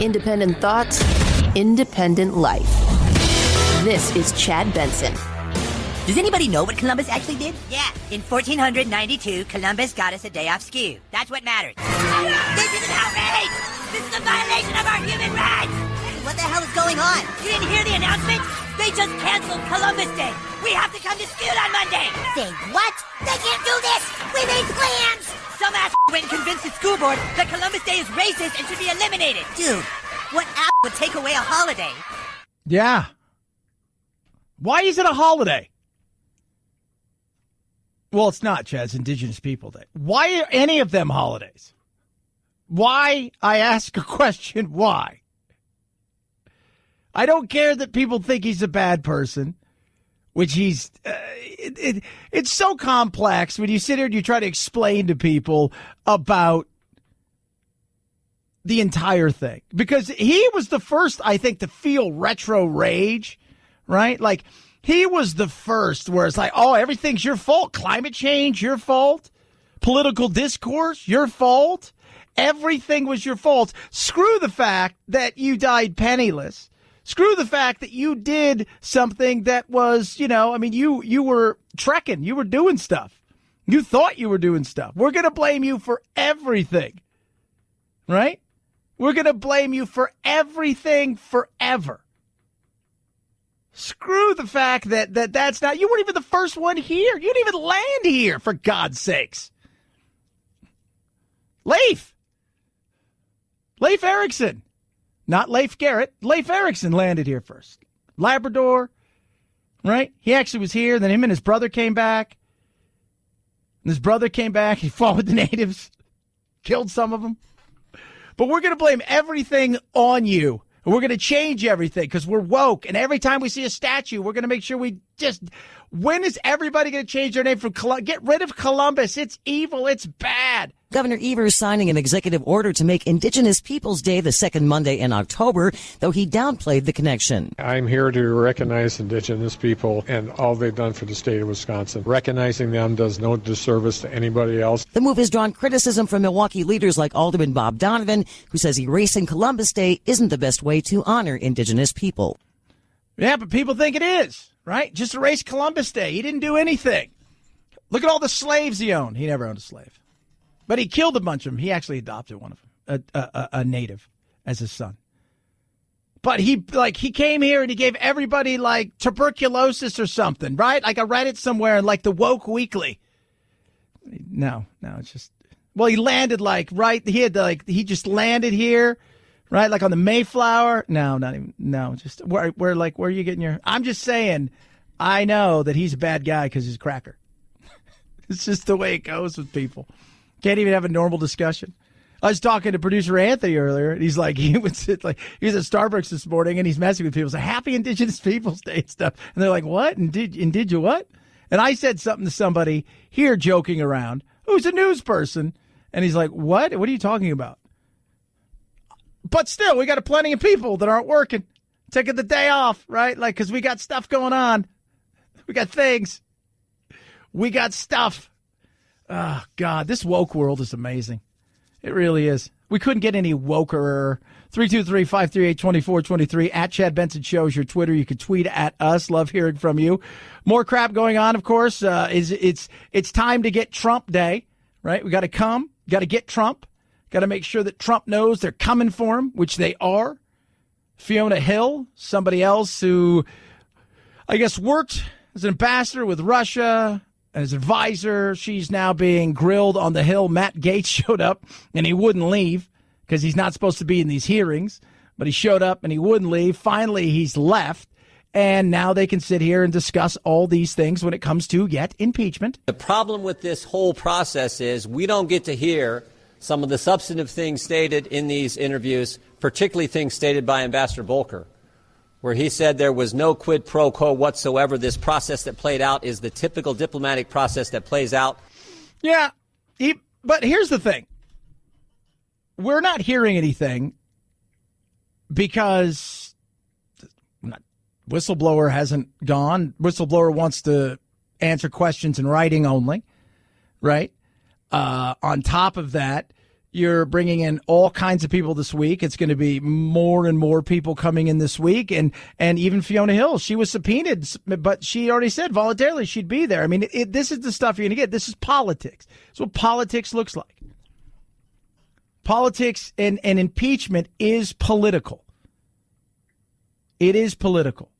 Independent thoughts, independent life. This is Chad Benson. Does anybody know what Columbus actually did? Yeah, in 1492, Columbus got us a day off skew. That's what matters. This is an outrage! This is a violation of our human rights! What the hell is going on? You didn't hear the announcement? They just canceled Columbus Day. We have to come to skew on Monday. Say what? They can't do this! We made plans! Some ass went and convinced the school board that Columbus Day is racist and should be eliminated. Dude, what ass would take away a holiday? Yeah. Why is it a holiday? Well, it's not, Chad. It's Indigenous People Day. Why are any of them holidays? Why? I ask a question. Why? I don't care that people think he's a bad person, which he's... it's so complex when you sit here and you try to explain to people about the entire thing. Because he was the first, I think, to feel retro rage, right? Like... He was the first where it's like, oh, everything's your fault. Climate change, your fault. Political discourse, your fault. Everything was your fault. Screw the fact that you died penniless. Screw the fact that you did something that was, you were trekking. You were doing stuff. You thought you were doing stuff. We're going to blame you for everything. Right? We're going to blame you for everything forever. Screw the fact that that's not... You weren't even the first one here. You didn't even land here, for God's sakes. Leif Erikson. Not Leif Garrett. Leif Erikson landed here first. Labrador, right? He actually was here. Then him and his brother came back. And his brother came back. He fought with the natives. Killed some of them. But we're going to blame everything on you. We're going to change everything because we're woke. And every time we see a statue, we're going to make sure we just... When is everybody going to change their name from Columbus? Get rid of Columbus. It's evil. It's bad. Governor Evers signing an executive order to make Indigenous Peoples Day the second Monday in October, though he downplayed the connection. I'm here to recognize Indigenous people and all they've done for the state of Wisconsin. Recognizing them does no disservice to anybody else. The move has drawn criticism from Milwaukee leaders like Alderman Bob Donovan, who says erasing Columbus Day isn't the best way to honor Indigenous people. Yeah, but people think it is, right? Just erase Columbus Day. He didn't do anything. Look at all the slaves he owned. He never owned a slave. But he killed a bunch of them. He actually adopted one of them, a native, as his son. But he came here and he gave everybody like tuberculosis or something, right? Like I read it somewhere in like the Woke Weekly. No, it's just, well, he landed like, right? He just landed here, right? Like on the Mayflower. No, not even, no, just where are you getting your, I'm just saying, I know that he's a bad guy because he's a cracker. It's just the way it goes with people. Can't even have a normal discussion. I was talking to producer Anthony earlier, and he's like, he was at Starbucks this morning, and he's messing with people. He's like, Happy Indigenous Peoples Day and stuff. And they're like, what? And did you what? And I said something to somebody here joking around who's a news person, and he's like, what? What are you talking about? But still, we got plenty of people that aren't working, taking the day off, right? Like, because we got stuff going on. We got things. We got stuff. Oh, God, this woke world is amazing. It really is. We couldn't get any wokerer. 323-538-2423 at Chad Benson Show is your Twitter. You can tweet at us. Love hearing from you. More crap going on, of course. It's time to get Trump Day, right? We got to get Trump. Got to make sure that Trump knows they're coming for him, which they are. Fiona Hill, somebody else who I guess worked as an ambassador with Russia. As advisor, she's now being grilled on the Hill. Matt Gaetz showed up, and he wouldn't leave because he's not supposed to be in these hearings. But he showed up, and he wouldn't leave. Finally, he's left, and now they can sit here and discuss all these things when it comes to yet impeachment. The problem with this whole process is we don't get to hear some of the substantive things stated in these interviews, particularly things stated by Ambassador Volker, where he said there was no quid pro quo whatsoever. This process that played out is the typical diplomatic process that plays out. Yeah, but here's the thing. We're not hearing anything because whistleblower hasn't gone. Whistleblower wants to answer questions in writing only, right? On top of that, You're bringing in all kinds of people this week. It's going to be more and more people coming in this week. And even Fiona Hill, she was subpoenaed, but she already said voluntarily she'd be there. I mean, this is the stuff you're going to get. This is politics. It's what politics looks like. Politics and impeachment is political. It is political.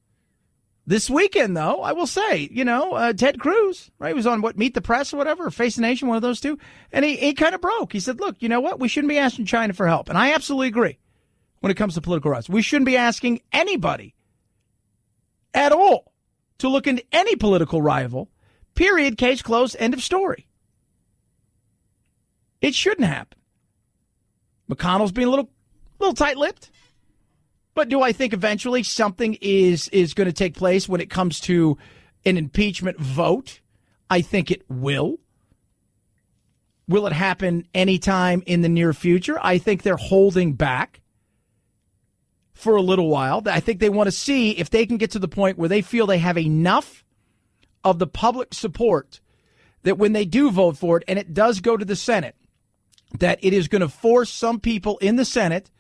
This weekend, though, I will say, Ted Cruz, right, he was on, Meet the Press or whatever, or Face the Nation, one of those two, and he kind of broke. He said, look, you know what? We shouldn't be asking China for help. And I absolutely agree when it comes to political rights. We shouldn't be asking anybody at all to look into any political rival, period, case closed, end of story. It shouldn't happen. McConnell's being a little tight-lipped. But do I think eventually something is going to take place when it comes to an impeachment vote? I think it will. Will it happen anytime in the near future? I think they're holding back for a little while. I think they want to see if they can get to the point where they feel they have enough of the public support that when they do vote for it, and it does go to the Senate, that it is going to force some people in the Senate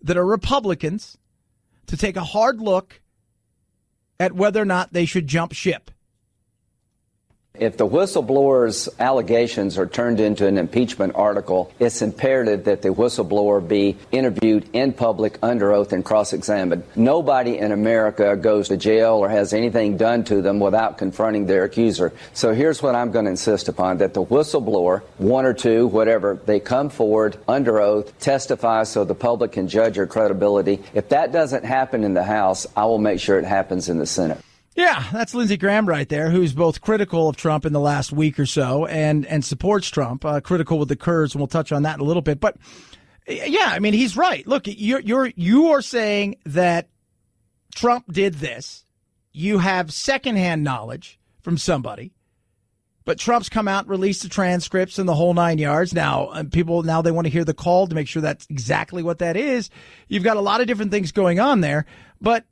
that are Republicans to take a hard look at whether or not they should jump ship. If the whistleblower's allegations are turned into an impeachment article, it's imperative that the whistleblower be interviewed in public under oath and cross-examined. Nobody in America goes to jail or has anything done to them without confronting their accuser. So here's what I'm going to insist upon, that the whistleblower, one or two, whatever, they come forward under oath, testify so the public can judge their credibility. If that doesn't happen in the House, I will make sure it happens in the Senate. Yeah, that's Lindsey Graham right there, who's both critical of Trump in the last week or so and supports Trump, critical with the Kurds, and we'll touch on that in a little bit. But, yeah, I mean, he's right. Look, you are saying that Trump did this. You have secondhand knowledge from somebody. But Trump's come out and released the transcripts and the whole 9 yards. Now, people, they want to hear the call to make sure that's exactly what that is. You've got a lot of different things going on there. But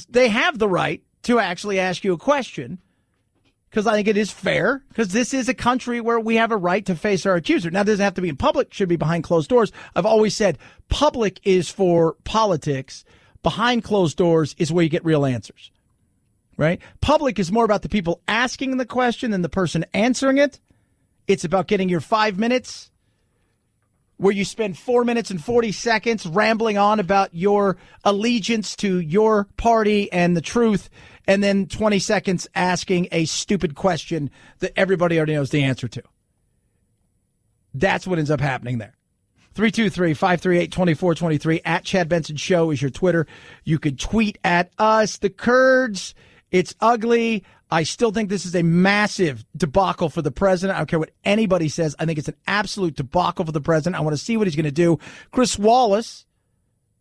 they have the right to actually ask you a question, because I think it is fair, because this is a country where we have a right to face our accuser. Now, it doesn't have to be in public, should be behind closed doors. I've always said public is for politics. Behind closed doors is where you get real answers, right? Public is more about the people asking the question than the person answering it. It's about getting your 5 minutes where you spend 4 minutes and 40 seconds rambling on about your allegiance to your party and the truth, and then 20 seconds asking a stupid question that everybody already knows the answer to. That's what ends up happening there. 323-538-2423 at Chad Benson Show is your Twitter. You could tweet at us. The Kurds, it's ugly. I still think this is a massive debacle for the president. I don't care what anybody says. I think it's an absolute debacle for the president. I want to see what he's going to do. Chris Wallace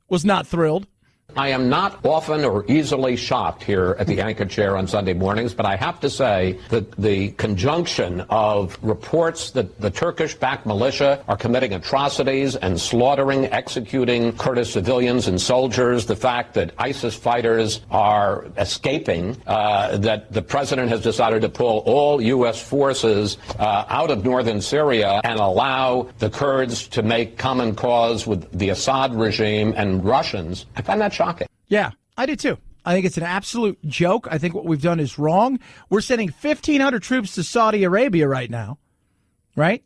was not thrilled. I am not often or easily shocked here at the anchor chair on Sunday mornings, but I have to say that the conjunction of reports that the Turkish-backed militia are committing atrocities and slaughtering, executing Kurdish civilians and soldiers, the fact that ISIS fighters are escaping, that the president has decided to pull all U.S. forces out of northern Syria and allow the Kurds to make common cause with the Assad regime and Russians, I find that shocking. Yeah, I do too. I think it's an absolute joke. I think what we've done is wrong. We're sending 1,500 troops to Saudi Arabia right now, right?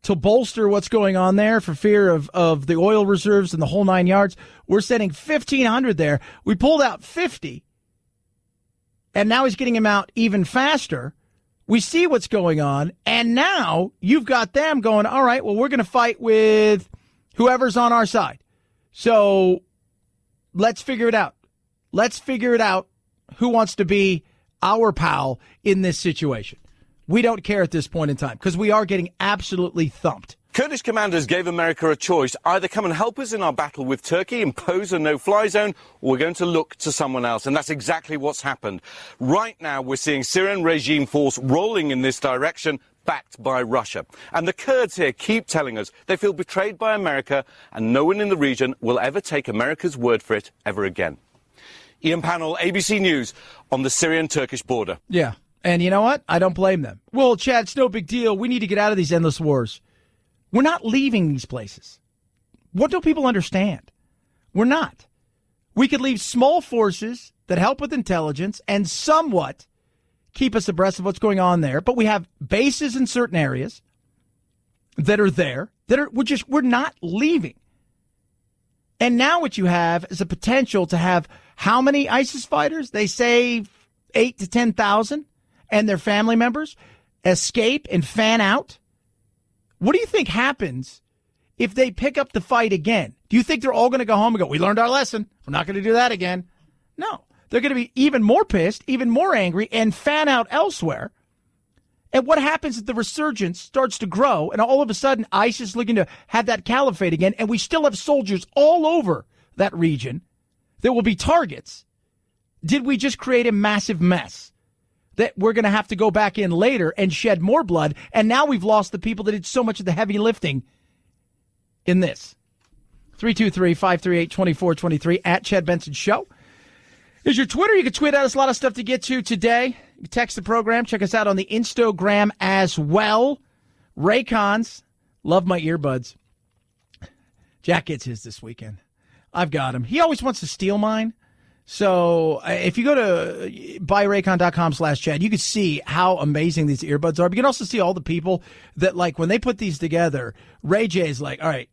To bolster what's going on there for fear of the oil reserves and the whole 9 yards. We're sending 1,500 there. We pulled out 50, and now he's getting him out even faster. We see what's going on, and now you've got them going, all right, well, we're going to fight with whoever's on our side. So let's figure it out. Let's figure it out who wants to be our pal in this situation. We don't care at this point in time because we are getting absolutely thumped. Kurdish commanders gave America a choice. Either come and help us in our battle with Turkey, impose a no-fly zone, or we're going to look to someone else. And that's exactly what's happened. Right now, we're seeing Syrian regime force rolling in this direction, backed by Russia. And the Kurds here keep telling us they feel betrayed by America, and no one in the region will ever take America's word for it ever again. Ian Pannell, ABC News, on the Syrian-Turkish border. Yeah, and you know what? I don't blame them. Well, Chad, it's no big deal. We need to get out of these endless wars. We're not leaving these places. What do people understand? We're not. We could leave small forces that help with intelligence and somewhat keep us abreast of what's going on there. But we have bases in certain areas that are there we're not leaving. And now what you have is a potential to have how many ISIS fighters? They say 8 to 10,000 and their family members escape and fan out. What do you think happens if they pick up the fight again? Do you think they're all going to go home and go, we learned our lesson, we're not going to do that again? No. They're going to be even more pissed, even more angry, and fan out elsewhere. And what happens if the resurgence starts to grow and all of a sudden ISIS is looking to have that caliphate again, and we still have soldiers all over that region that will be targets? Did we just create a massive mess that we're going to have to go back in later and shed more blood? And now we've lost the people that did so much of the heavy lifting in this. 323-538-2423 at Chad Benson Show is your Twitter. You can tweet at us. A lot of stuff to get to today. You can text the program. Check us out on the Instagram as well. Raycons. Love my earbuds. Jack gets his this weekend. I've got him. He always wants to steal mine. So if you go to buyraycon.com/Chad, you can see how amazing these earbuds are. But you can also see all the people that, like, when they put these together, Ray J is like, all right,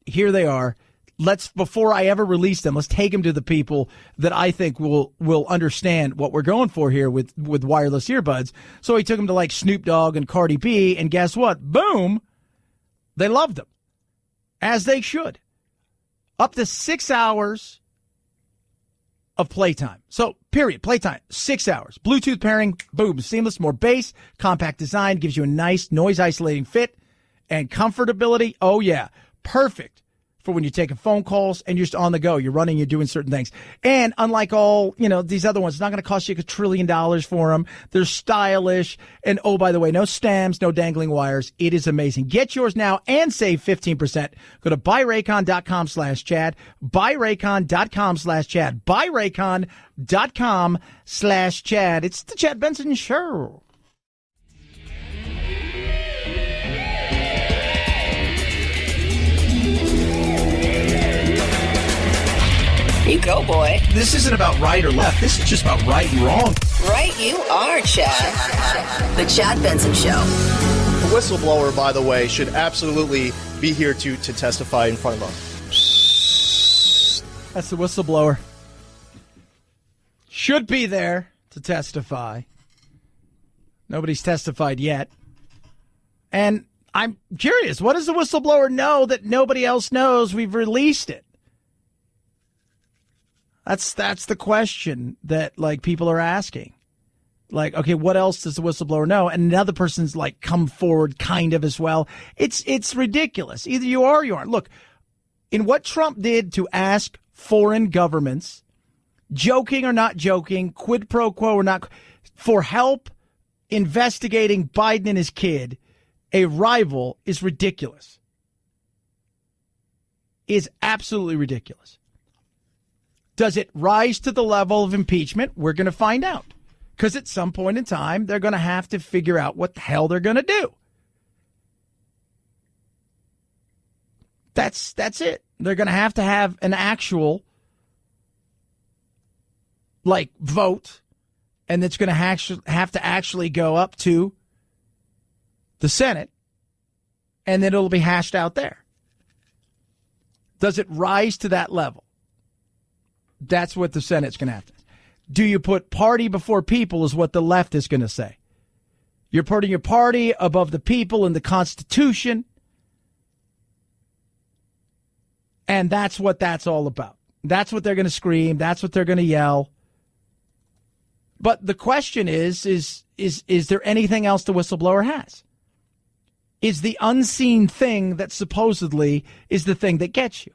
here they are. Before I ever release them, let's take them to the people that I think will understand what we're going for here with wireless earbuds. So he took them to like Snoop Dogg and Cardi B, and guess what? Boom! They loved them, as they should. Up to 6 hours of playtime. So, period. Playtime, 6 hours. Bluetooth pairing, boom, seamless, more bass, compact design, gives you a nice noise-isolating fit, and comfortability. Oh, yeah, perfect for when you're taking phone calls and you're just on the go. You're running, you're doing certain things. And unlike all, these other ones, it's not going to cost you $1 trillion for them. They're stylish. And oh, by the way, no stems, no dangling wires. It is amazing. Get yours now and save 15%. Go to buyraycon.com/Chad. Buyraycon.com/Chad. Buyraycon.com/Chad. It's the Chad Benson Show. You go, boy. This isn't about right or left. This is just about right and wrong. Right you are, Chad. The Chad Benson Show. The whistleblower, by the way, should absolutely be here to testify in front of us. That's the whistleblower. Should be there to testify. Nobody's testified yet. And I'm curious, what does the whistleblower know that nobody else knows? We've released it. That's the question that, like, people are asking. Like, okay, what else does the whistleblower know? And another person's like come forward kind of as well. It's ridiculous. Either you are or you aren't. Look, in what Trump did to ask foreign governments, joking or not joking, quid pro quo or not, for help investigating Biden and his kid, a rival, is ridiculous. Is absolutely ridiculous. Does it rise to the level of impeachment? We're going to find out. Because at some point in time, they're going to have to figure out what the hell they're going to do. That's it. They're going to have an actual, like, vote. And it's going to have to actually go up to the Senate. And then it'll be hashed out there. Does it rise to that level? That's what the Senate's going to have to. Do you put party before people is what the left is going to say. You're putting your party above the people and the Constitution. And that's what that's all about. That's what they're going to scream. That's what they're going to yell. But the question is there anything else the whistleblower has? Is the unseen thing that supposedly is the thing that gets you?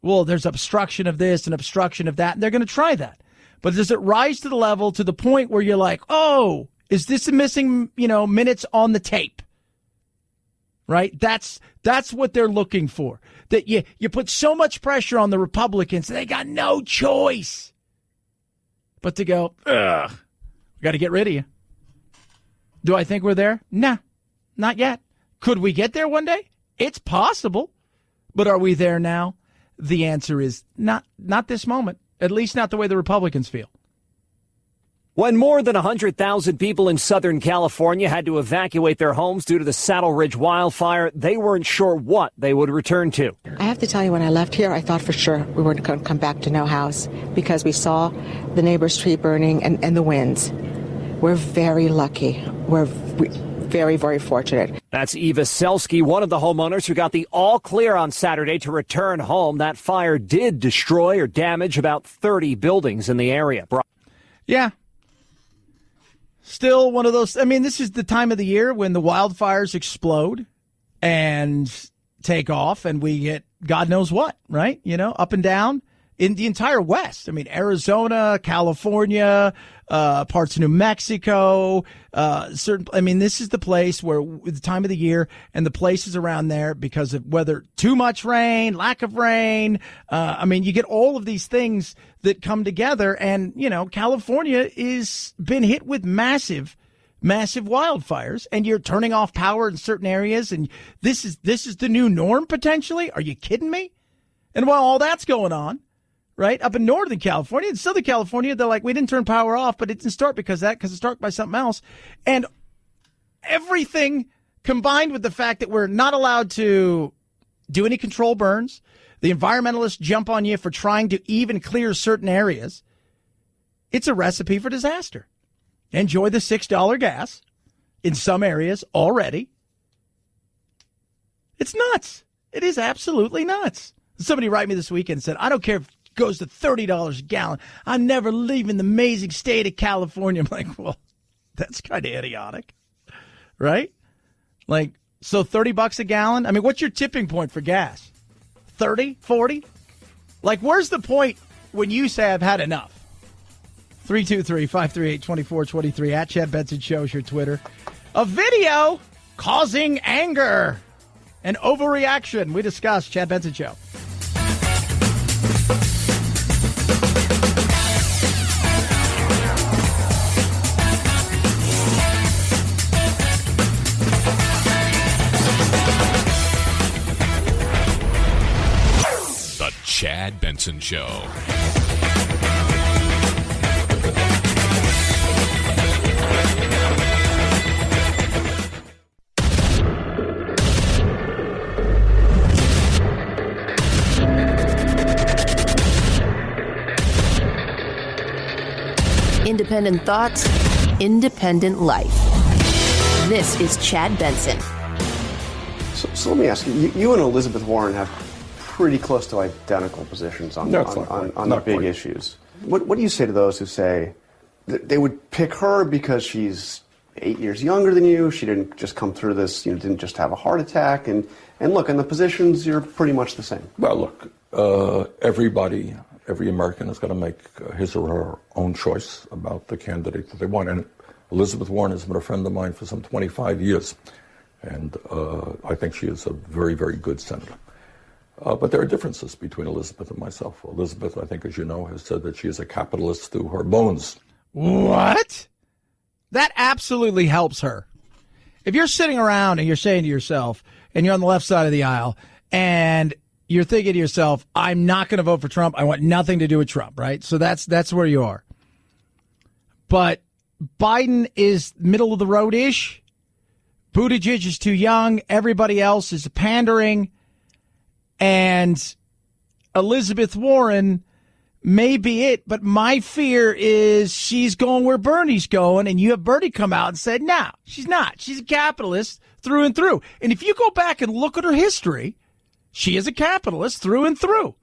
Well, there's obstruction of this and obstruction of that, and they're going to try that. But does it rise to the level to the point where you're like, oh, is this a missing, minutes on the tape? Right? That's what they're looking for. That you put so much pressure on the Republicans, they got no choice but to go, ugh, we got to get rid of you. Do I think we're there? Nah, not yet. Could we get there one day? It's possible. But are we there now? The answer is not this moment, at least not the way the Republicans feel. When more than 100,000 people in Southern California had to evacuate their homes due to the Saddle Ridge wildfire, they weren't sure what they would return to. I have to tell you, when I left here, I thought for sure we weren't going to come back to no house because we saw the neighbor's tree burning and the winds. We're very lucky. We're very, very fortunate. That's Eva Selsky, one of the homeowners who got the all clear on Saturday to return home. That fire did destroy or damage about 30 buildings in the area. Yeah. Still one of those. I mean, this is the time of the year when the wildfires explode and take off, and we get God knows what, right? You know, up and down in the entire West. I mean, Arizona, California, parts of New Mexico, this is the place where the time of the year and the places around there, because of whether too much rain, lack of rain. You get all of these things that come together, and, you know, California is been hit with massive wildfires, and you're turning off power in certain areas. And this is the new norm potentially. Are you kidding me? And while all that's going on, right, up in Northern California and Southern California, they're like, we didn't turn power off, but it didn't start because it's started by something else. And everything combined with the fact that we're not allowed to do any control burns, the environmentalists jump on you for trying to even clear certain areas. It's a recipe for disaster. Enjoy the $6 gas in some areas already. It's nuts. It is absolutely nuts. Somebody wrote me this weekend and said, I don't care if it goes to $30 a gallon. I'm never leaving the amazing state of California. I'm like, well, that's kind of idiotic, right? Like, so $30 a gallon? I mean, what's your tipping point for gas? 30, 40? Like, where's the point when you say I've had enough? 323-538-2423 at Chad Benson Show is your Twitter. A video causing anger and overreaction. We discuss Chad Benson Show. The Chad Benson Show. Independent thoughts, independent life. This is Chad Benson. So let me ask you, you and Elizabeth Warren have pretty close to identical positions on the big issues. What do you say to those who say that they would pick her because she's 8 years younger than you, she didn't just come through this, didn't just have a heart attack, and look, in the positions, you're pretty much the same? Well, look, every American is going to make his or her own choice about the candidate that they want. And Elizabeth Warren has been a friend of mine for some 25 years. And I think she is a very, very good senator. But there are differences between Elizabeth and myself. Elizabeth, I think, as you know, has said that she is a capitalist through her bones. What? That absolutely helps her. If you're sitting around and you're saying to yourself, and you're on the left side of the aisle, and you're thinking to yourself, I'm not going to vote for Trump. I want nothing to do with Trump, right? So that's where you are. But Biden is middle of the road-ish. Buttigieg is too young. Everybody else is pandering. And Elizabeth Warren may be it, but my fear is she's going where Bernie's going, and you have Bernie come out and said, no, she's not. She's a capitalist through and through. And if you go back and look at her history, she is a capitalist through and through.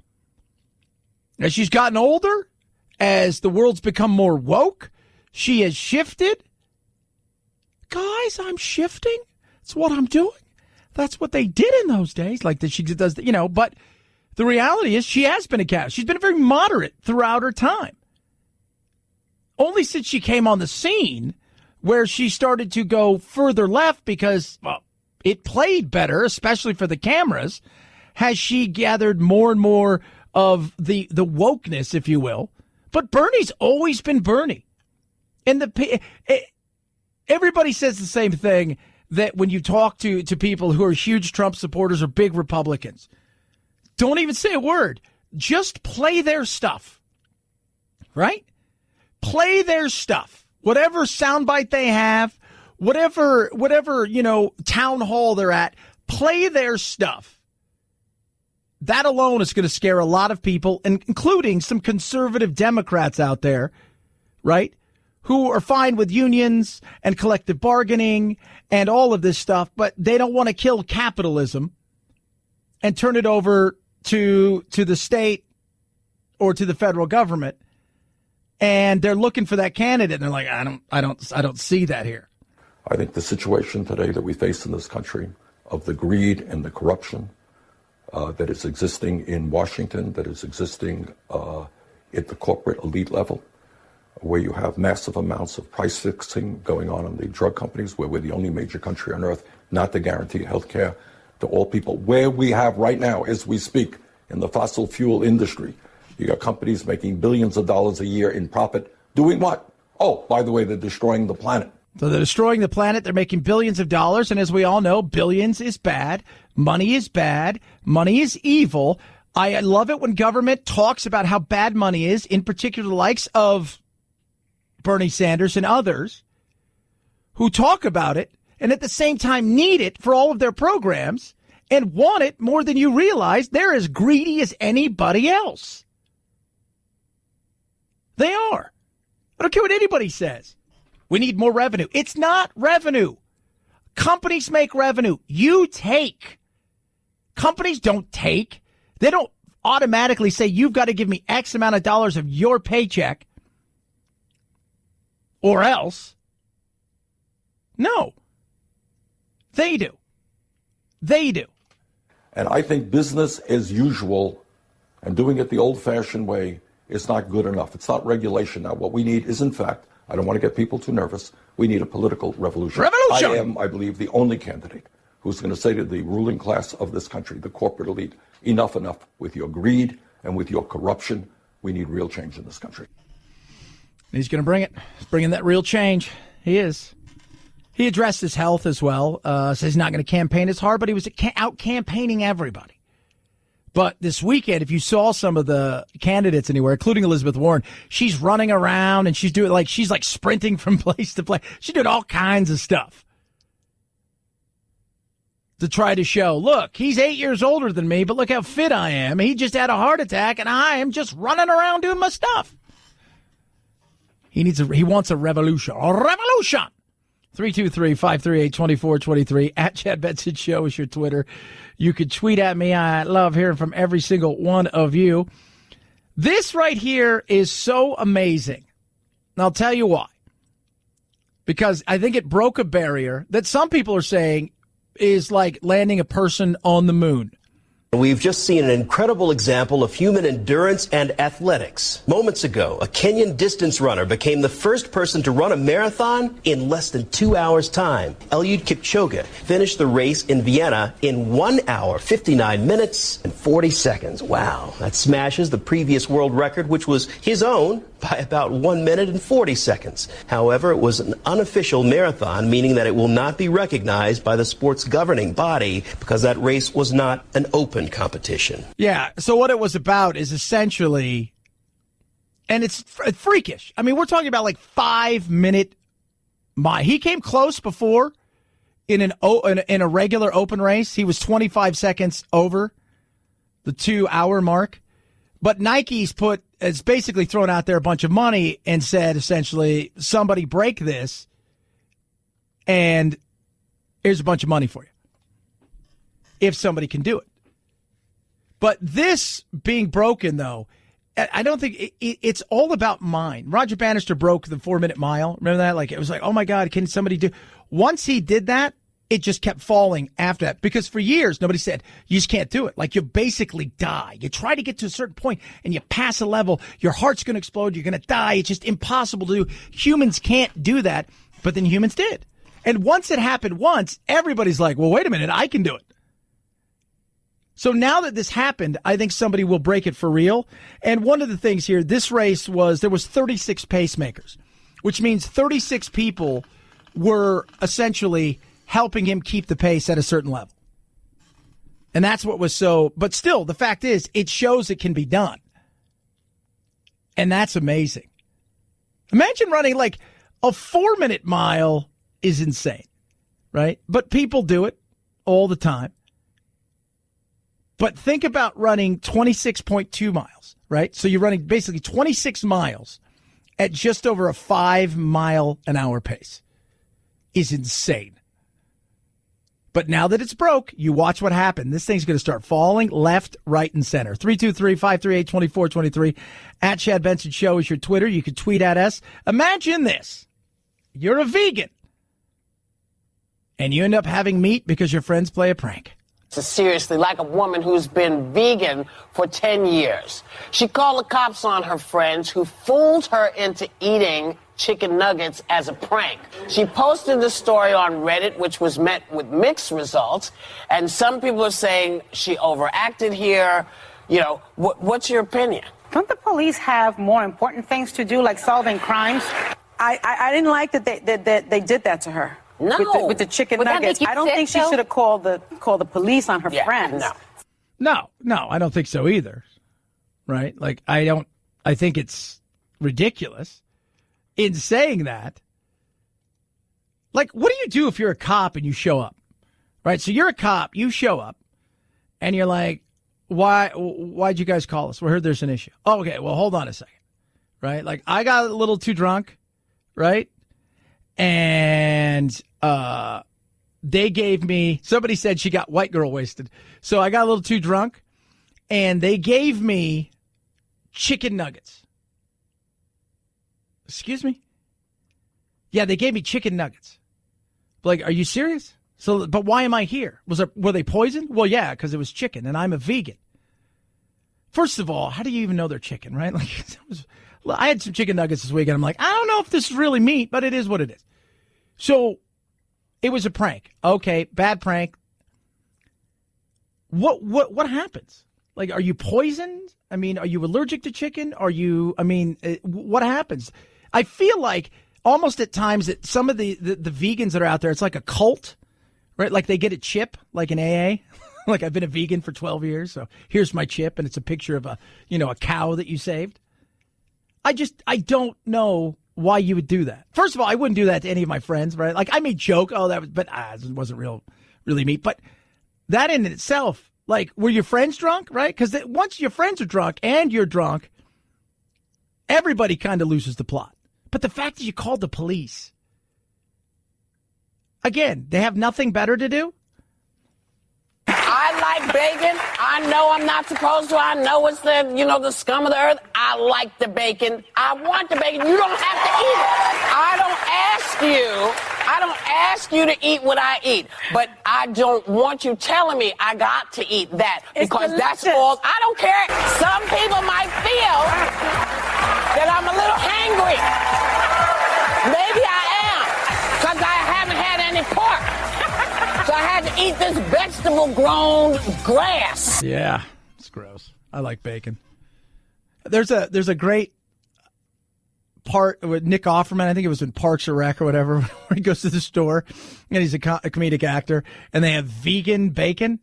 As she's gotten older, as the world's become more woke, she has shifted. Guys, I'm shifting. That's what I'm doing. That's what they did in those days. Like that she does, but the reality is she has been a capitalist. She's been very moderate throughout her time. Only since she came on the scene where she started to go further left because, well, it played better, especially for the cameras, has she gathered more and more of the wokeness, if you will. But Bernie's always been Bernie. And everybody says the same thing, that when you talk to people who are huge Trump supporters or big Republicans, don't even say a word. Just play their stuff, right? Play their stuff. Whatever soundbite they have, whatever, town hall they're at, play their stuff. That alone is going to scare a lot of people, including some conservative Democrats out there, right, who are fine with unions and collective bargaining and all of this stuff, but they don't want to kill capitalism and turn it over to the state or to the federal government. And they're looking for that candidate, and they're like, I don't see that here. I think the situation today that we face in this country of the greed and the corruption that is existing in Washington, that is existing at the corporate elite level, where you have massive amounts of price fixing going on in the drug companies, where we're the only major country on earth not to guarantee health care to all people, where we have right now, as we speak, in the fossil fuel industry, you got companies making billions of dollars a year in profit. Doing what? Oh, by the way, they're destroying the planet. So they're destroying the planet. They're making billions of dollars. And as we all know, billions is bad. Money is bad. Money is evil. I love it when government talks about how bad money is, in particular the likes of Bernie Sanders and others who talk about it and at the same time need it for all of their programs and want it more than you realize. They're as greedy as anybody else. They are. I don't care what anybody says. We need more revenue. It's not revenue. Companies make revenue. You take. Companies don't take. They don't automatically say, you've got to give me X amount of dollars of your paycheck or else. No. They do. They do. And I think business as usual and doing it the old-fashioned way is not good enough. It's not regulation now. What we need is, in fact, I don't want to get people too nervous, we need a political revolution. I am, I believe, the only candidate who's going to say to the ruling class of this country, the corporate elite, enough with your greed and with your corruption. We need real change in this country. He's going to bring it. He's bringing that real change. He is. He addressed his health as well. Says he's not going to campaign as hard, but he was out campaigning everybody. But this weekend, if you saw some of the candidates anywhere, including Elizabeth Warren, she's running around and she's like sprinting from place to place. She's doing all kinds of stuff to try to show, look, he's 8 years older than me, but look how fit I am. He just had a heart attack and I am just running around doing my stuff. He wants a revolution. A revolution! 323-538-2423. At Chad Benson Show is your Twitter. You could tweet at me. I love hearing from every single one of you. This right here is so amazing. And I'll tell you why. Because I think it broke a barrier that some people are saying is like landing a person on the moon. We've just seen an incredible example of human endurance and athletics. Moments ago, a Kenyan distance runner became the first person to run a marathon in less than 2 hours' time. Eliud Kipchoge finished the race in Vienna in 1 hour, 59 minutes, and 40 seconds. Wow, that smashes the previous world record, which was his own, by about 1 minute and 40 seconds. However, it was an unofficial marathon, meaning that it will not be recognized by the sport's governing body because that race was not an open competition. Yeah, so what it was about is essentially, and it's freakish. I mean, we're talking about like 5 minute mile. He came close before in a regular open race. He was 25 seconds over the 2 hour mark. But Nike's has basically thrown out there a bunch of money and said, essentially, somebody break this, and here's a bunch of money for you, if somebody can do it. But this being broken, though, I don't think it's all about mind. Roger Bannister broke the 4 minute mile. Remember that? Like, it was like, oh, my God, can somebody do? Once he did that, it just kept falling after that, because for years, nobody said, you just can't do it. Like, you basically die. You try to get to a certain point and you pass a level, your heart's going to explode, you're going to die. It's just impossible to do. Humans can't do that, but then humans did. And once it happened once, everybody's like, well, wait a minute, I can do it. So now that this happened, I think somebody will break it for real. And one of the things here, this race there was 36 pacemakers, which means 36 people were essentially helping him keep the pace at a certain level. And that's what was so, but still, the fact is, it shows it can be done. And that's amazing. Imagine running like a 4-minute mile is insane, right? But people do it all the time. But think about running 26.2 miles, right? So you're running basically 26 miles at just over a 5-mile-an-hour pace. Is insane. But now that it's broke, you watch what happened. This thing's going to start falling left, right, and center. 323-538-2423. At Chad Benson Show is your Twitter. You can tweet at us. Imagine this. You're a vegan. And you end up having meat because your friends play a prank. Seriously, like a woman who's been vegan for 10 years. She called the cops on her friends who fooled her into eating chicken nuggets as a prank. She posted the story on Reddit, which was met with mixed results. And some people are saying she overacted here. You know, what's your opinion? Don't the police have more important things to do, like solving crimes? I didn't like that they did that to her. No. With the chicken Would that nuggets. make you I don't sick, think she though? should have called the police on her friends. No, I don't think so either. Right? Like, I think it's ridiculous. In saying that, like, what do you do if you're a cop and you show up? Right? So you're a cop, you show up, and you're like, why'd you guys call us? We heard there's an issue. Oh, okay, well, hold on a second. Right? Like, I got a little too drunk, right? And they gave me, somebody said she got white girl wasted. So I got a little too drunk, and they gave me chicken nuggets. Excuse me? Yeah, they gave me chicken nuggets. Like, are you serious? So, but why am I here? Were they poisoned? Well, yeah, because it was chicken, and I'm a vegan. First of all, how do you even know they're chicken, right? Like, I had some chicken nuggets this week, and I'm like, I don't know if this is really meat, but it is what it is. So, it was a prank. Okay, bad prank. What happens? Like, are you poisoned? I mean, are you allergic to chicken? What happens? I feel like almost at times that some of the vegans that are out there, it's like a cult, right? Like they get a chip, like an AA. Like, I've been a vegan for 12 years, so here's my chip, and it's a picture of a cow that you saved. I don't know why you would do that. First of all, I wouldn't do that to any of my friends, right? Like, I may joke, it wasn't really meat. But that in itself, like, were your friends drunk, right? Because once your friends are drunk and you're drunk, everybody kind of loses the plot. But the fact that you called the police, again, they have nothing better to do. I like bacon. I know I'm not supposed to. I know it's the scum of the earth. I like the bacon. I want the bacon. You don't have to eat it. I don't ask you to eat what I eat. But I don't want you telling me I got to eat that. Because that's all. I don't care. Some people might feel that I'm a little hangry. Maybe I am. Because I haven't had any pork. So I had to eat this vegetable-grown grass. Yeah, it's gross. I like bacon. There's a great part with Nick Offerman. I think it was in Parks or Rec or whatever, where he goes to the store, and he's a comedic actor, and they have vegan bacon.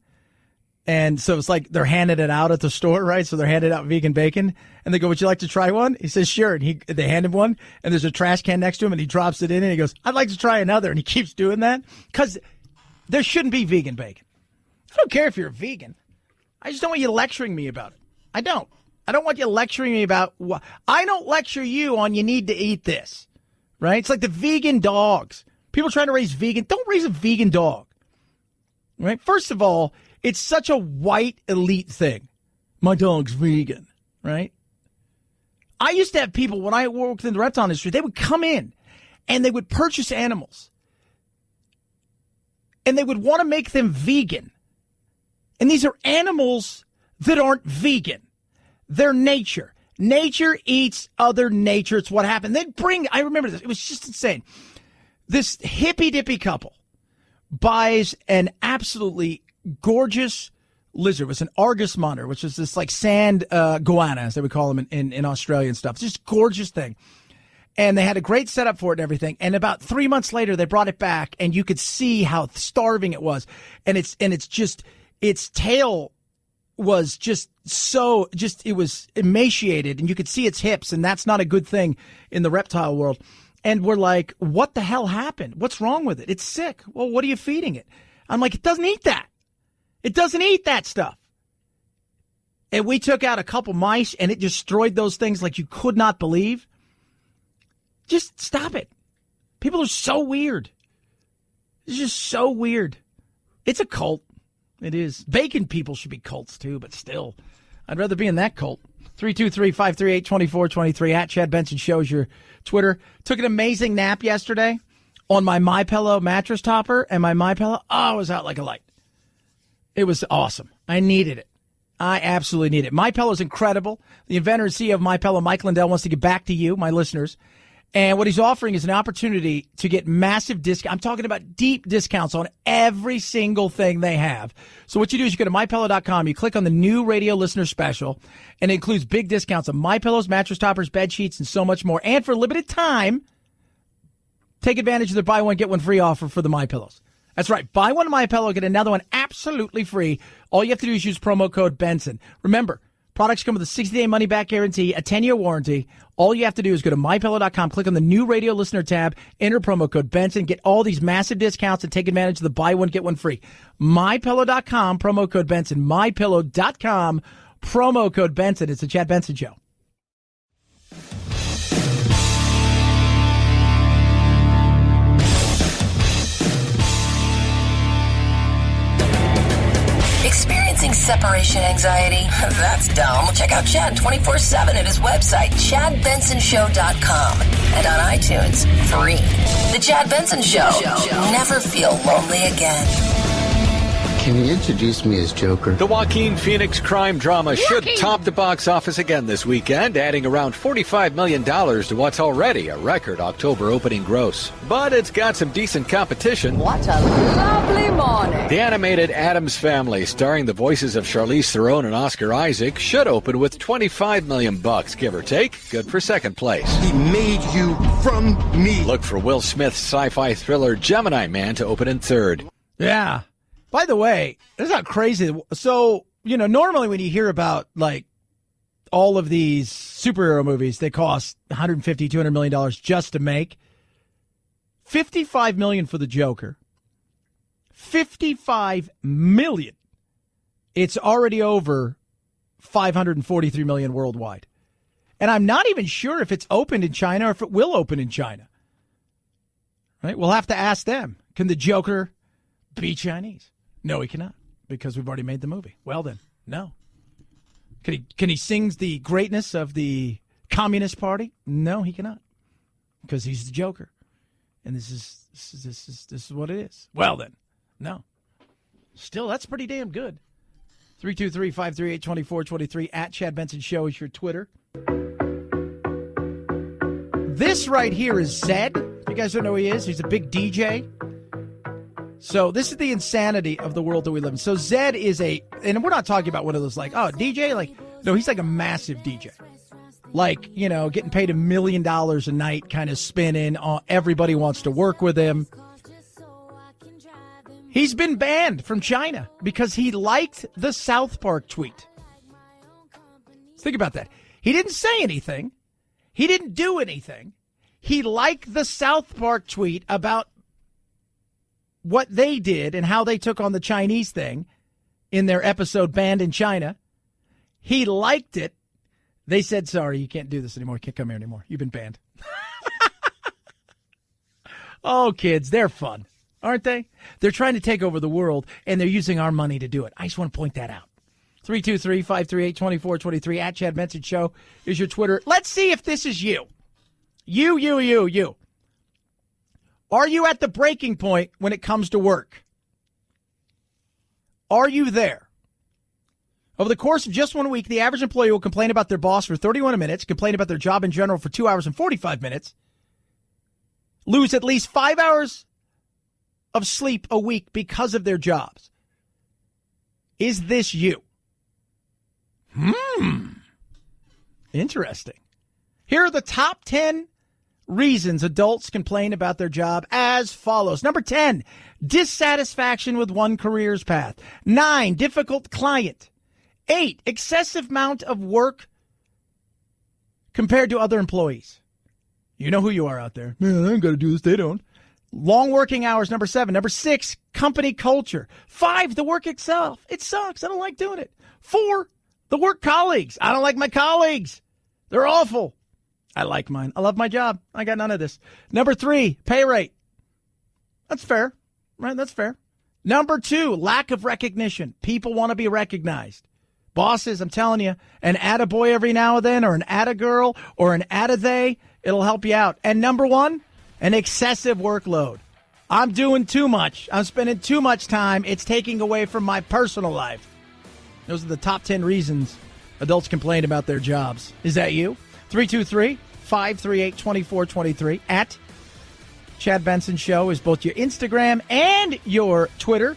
And so it's like they're handing it out at the store, right? So they're handing out vegan bacon, and they go, "Would you like to try one?" He says, "Sure." And they hand him one, and there's a trash can next to him, and he drops it in, and he goes, "I'd like to try another." And he keeps doing that because there shouldn't be vegan bacon. I don't care if you're a vegan. I just don't want you lecturing me about it. I don't want you lecturing me about what. I don't lecture you on you need to eat this, right? It's like the vegan dogs. People trying to raise vegan. Don't raise a vegan dog, right? First of all, it's such a white elite thing. My dog's vegan, right? I used to have people, when I worked in the reptile industry, they would come in and they would purchase animals and they would want to make them vegan. And these are animals that aren't vegan. They're nature. Nature eats other nature. It's what happened. I remember this. It was just insane. This hippy-dippy couple buys an absolutely gorgeous lizard. It was an Argus monitor, which is this like sand goanna, as they would call them in Australia and stuff. It's just gorgeous thing. And they had a great setup for it and everything. And about 3 months later, they brought it back, and you could see how starving it was. And its tail was it was emaciated, and you could see its hips, and that's not a good thing in the reptile world. And we're like, what the hell happened? What's wrong with it? It's sick. Well, what are you feeding it? I'm like, it doesn't eat that. It doesn't eat that stuff. And we took out a couple mice, and it destroyed those things like you could not believe. Just stop it. People are so weird. It's just so weird. It's a cult. It is. Bacon people should be cults, too, but still. I'd rather be in that cult. 323-538-2423 at Chad Benson Show is your Twitter. Took an amazing nap yesterday on my MyPillow mattress topper, and my MyPillow, I was out like a light. It was awesome. I needed it. I absolutely need it. MyPillow is incredible. The inventor and CEO of MyPillow, Mike Lindell, wants to get back to you, my listeners. And what he's offering is an opportunity to get massive discounts. I'm talking about deep discounts on every single thing they have. So what you do is you go to MyPillow.com, you click on the new radio listener special, and it includes big discounts on MyPillows, mattress toppers, bed sheets, and so much more. And for a limited time, take advantage of their buy one, get one free offer for the MyPillows. That's right. Buy one MyPillow, get another one absolutely free. All you have to do is use promo code Benson. Remember, products come with a 60-day money-back guarantee, a 10-year warranty. All you have to do is go to MyPillow.com, click on the new radio listener tab, enter promo code Benson, get all these massive discounts, and take advantage of the buy one, get one free. MyPillow.com, promo code Benson. MyPillow.com, promo code Benson. It's the Chad Benson Show. Experiencing separation anxiety? That's dumb. Check out Chad 24/7 at his website, ChadBensonShow.com, and on iTunes, free. The Chad Benson Show. Never feel lonely again. Can you introduce me as Joker? The Joaquin Phoenix crime drama should top the box office again this weekend, adding around $45 million to what's already a record October opening gross. But it's got some decent competition. What a lovely morning. The animated Addams Family, starring the voices of Charlize Theron and Oscar Isaac, should open with $25 million, give or take. Good for second place. He made you from me. Look for Will Smith's sci-fi thriller Gemini Man to open in third. Yeah. By the way, isn't that crazy? So, normally when you hear about, like, all of these superhero movies, they cost $150, $200 million just to make. $55 million for the Joker. $55 million. It's already over $543 million worldwide. And I'm not even sure if it's opened in China or if it will open in China. Right? We'll have to ask them. Can the Joker be Chinese? No, he cannot, because we've already made the movie. Well, then, no. Can he sing the greatness of the Communist Party? No, he cannot, because he's the Joker, and this is what it is. Well, then, no. Still, that's pretty damn good. 323-538-2423 at Chad Benson Show is your Twitter. This right here is Zed. You guys don't know who he is. He's a big DJ. So this is the insanity of the world that we live in. So Zed is and we're not talking about one of those like, oh, DJ? Like, no, he's like a massive DJ. Like, getting paid $1 million a night, kind of spinning. Everybody wants to work with him. He's been banned from China because he liked the South Park tweet. Think about that. He didn't say anything. He didn't do anything. He liked the South Park tweet about what they did and how they took on the Chinese thing in their episode Banned in China. He liked it. They said, sorry, you can't do this anymore. You can't come here anymore. You've been banned. Oh, kids, they're fun, aren't they? They're trying to take over the world, and they're using our money to do it. I just want to point that out. 323-538-2423 at Chad Benson Show is your Twitter. Let's see if this is you. You. Are you at the breaking point when it comes to work? Are you there? Over the course of just 1 week, the average employee will complain about their boss for 31 minutes, complain about their job in general for 2 hours and 45 minutes, lose at least 5 hours of sleep a week because of their jobs. Is this you? Interesting. Here are the top 10 reasons adults complain about their job as follows. Number 10, dissatisfaction with one career's path. 9, difficult client. 8, excessive amount of work compared to other employees. You know who you are out there. Man, I ain't got to do this. They don't. Long working hours, number 7. Number 6, company culture. 5, the work itself. It sucks. I don't like doing it. 4, the work colleagues. I don't like my colleagues. They're awful. I like mine. I love my job. I got none of this. Number 3, pay rate. That's fair, right? That's fair. Number 2, lack of recognition. People want to be recognized. Bosses, I'm telling you, an attaboy every now and then, or an attagirl, or an attathey, it'll help you out. And number 1, an excessive workload. I'm doing too much. I'm spending too much time. It's taking away from my personal life. Those are the top 10 reasons adults complain about their jobs. Is that you? 323-538-2423 at Chad Benson Show is both your Instagram and your Twitter.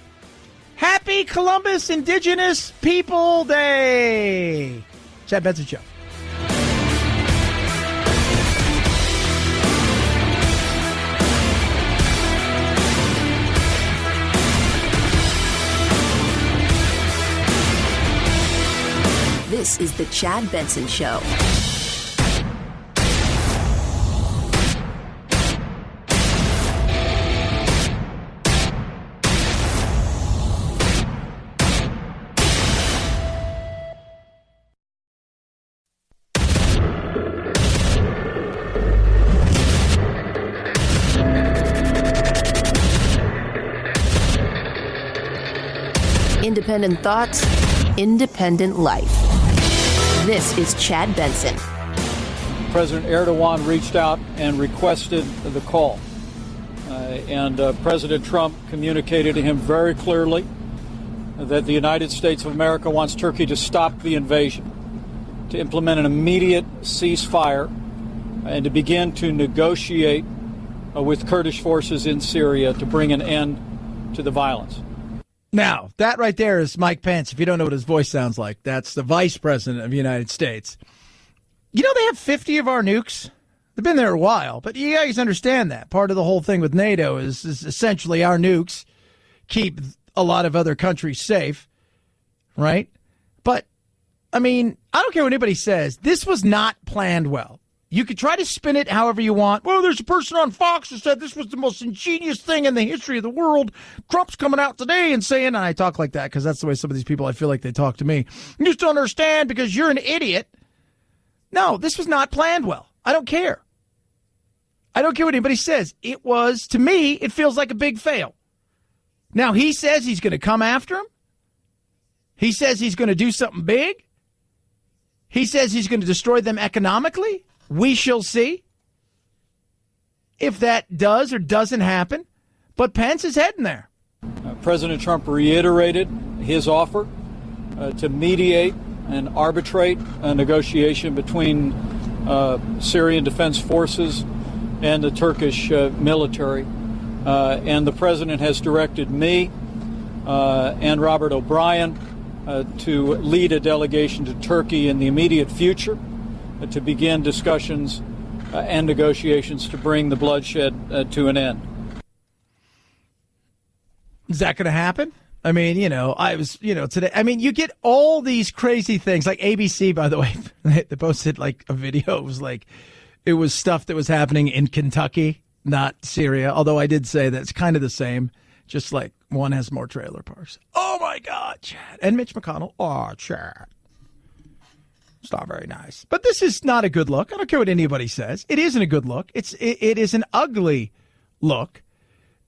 Happy Columbus Indigenous People Day. Chad Benson Show. This is the Chad Benson Show. Independent thoughts, independent life. This is Chad Benson. President Erdogan reached out and requested the call. And President Trump communicated to him very clearly that the United States of America wants Turkey to stop the invasion, to implement an immediate ceasefire, and to begin to negotiate with Kurdish forces in Syria to bring an end to the violence. Now, that right there is Mike Pence. If you don't know what his voice sounds like, that's the Vice President of the United States. You know, they have 50 of our nukes. They've been there a while, but you guys understand that. Part of the whole thing with NATO is essentially our nukes keep a lot of other countries safe, right? But, I mean, I don't care what anybody says. This was not planned well. You could try to spin it however you want. Well, there's a person on Fox who said this was the most ingenious thing in the history of the world. Trump's coming out today and saying, and I talk like that because that's the way some of these people, I feel like they talk to me. You just don't understand because you're an idiot. No, this was not planned well. I don't care. I don't care what anybody says. It was, to me, it feels like a big fail. Now, he says he's going to come after him. He says he's going to do something big. He says he's going to destroy them economically. We shall see if that does or doesn't happen. But Pence is heading there. President Trump reiterated his offer to mediate and arbitrate a negotiation between Syrian Defense Forces and the Turkish military. And the president has directed me and Robert O'Brien to lead a delegation to Turkey in the immediate future to begin discussions and negotiations to bring the bloodshed to an end. Is that going to happen? I mean, today, I mean, you get all these crazy things like ABC, by the way, they posted like a video. It was like, it was stuff that was happening in Kentucky, not Syria. Although I did say that it's kind of the same, just like one has more trailer parks. Oh my God, Chad. And Mitch McConnell. Oh, Chad. It's not very nice. But this is not a good look. I don't care what anybody says. It isn't a good look. It is an ugly look.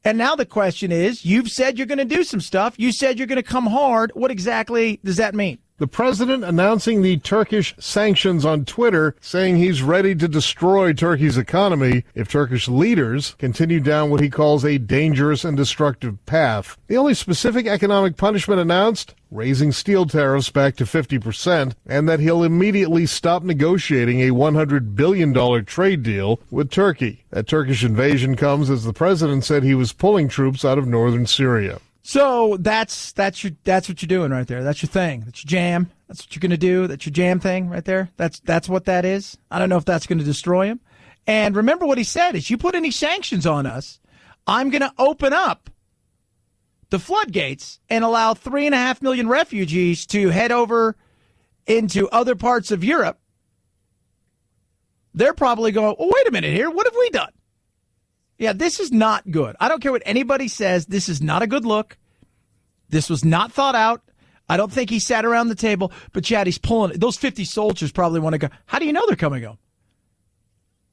And now the question is, you've said you're going to do some stuff. You said you're going to come hard. What exactly does that mean? The president announcing the Turkish sanctions on Twitter, saying he's ready to destroy Turkey's economy if Turkish leaders continue down what he calls a dangerous and destructive path. The only specific economic punishment announced, raising steel tariffs back to 50%, and that he'll immediately stop negotiating a $100 billion trade deal with Turkey. That Turkish invasion comes as the president said he was pulling troops out of northern Syria. So that's what you're doing right there. That's your thing. That's your jam. That's what you're going to do. That's your jam thing right there. That's what that is. I don't know if that's going to destroy him. And remember what he said is, you put any sanctions on us, I'm going to open up the floodgates and allow 3.5 million refugees to head over into other parts of Europe. They're probably going, oh, wait a minute here. What have we done? Yeah, this is not good. I don't care what anybody says. This is not a good look. This was not thought out. I don't think he sat around the table. But, Chad, he's pulling it. Those 50 soldiers probably want to go. How do you know they're coming home?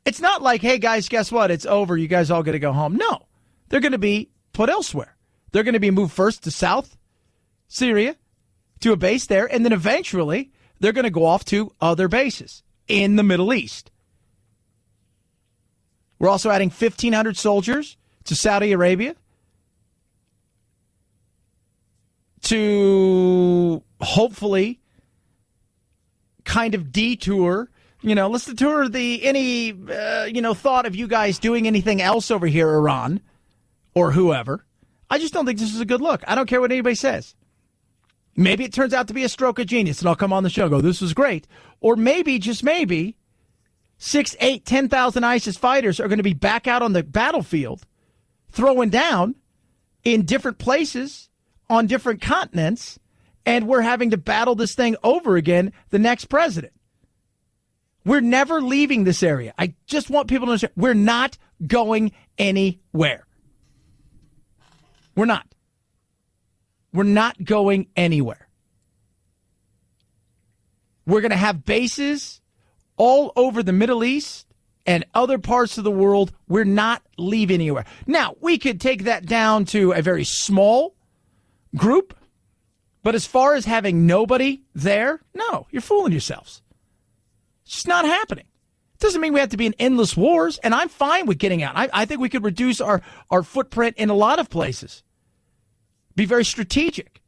It's not like, hey, guys, guess what? It's over. You guys all got to go home. No, they're going to be put elsewhere. They're going to be moved first to South Syria, to a base there, and then eventually they're going to go off to other bases in the Middle East. We're also adding 1,500 soldiers to Saudi Arabia to hopefully kind of detour, let's detour any thought of you guys doing anything else over here, Iran or whoever. I just don't think this is a good look. I don't care what anybody says. Maybe it turns out to be a stroke of genius, and I'll come on the show and go, this was great. Or maybe, just maybe, 6, 8, 10,000 ISIS fighters are going to be back out on the battlefield, throwing down in different places on different continents, and we're having to battle this thing over again, the next president. We're never leaving this area. I just want people to understand, we're not going anywhere. We're not. We're not going anywhere. We're going to have bases all over the Middle East and other parts of the world. We're not leaving anywhere. Now, we could take that down to a very small group, but as far as having nobody there, no, you're fooling yourselves. It's just not happening. It doesn't mean we have to be in endless wars, and I'm fine with getting out. I think we could reduce our footprint in a lot of places. Be very strategic.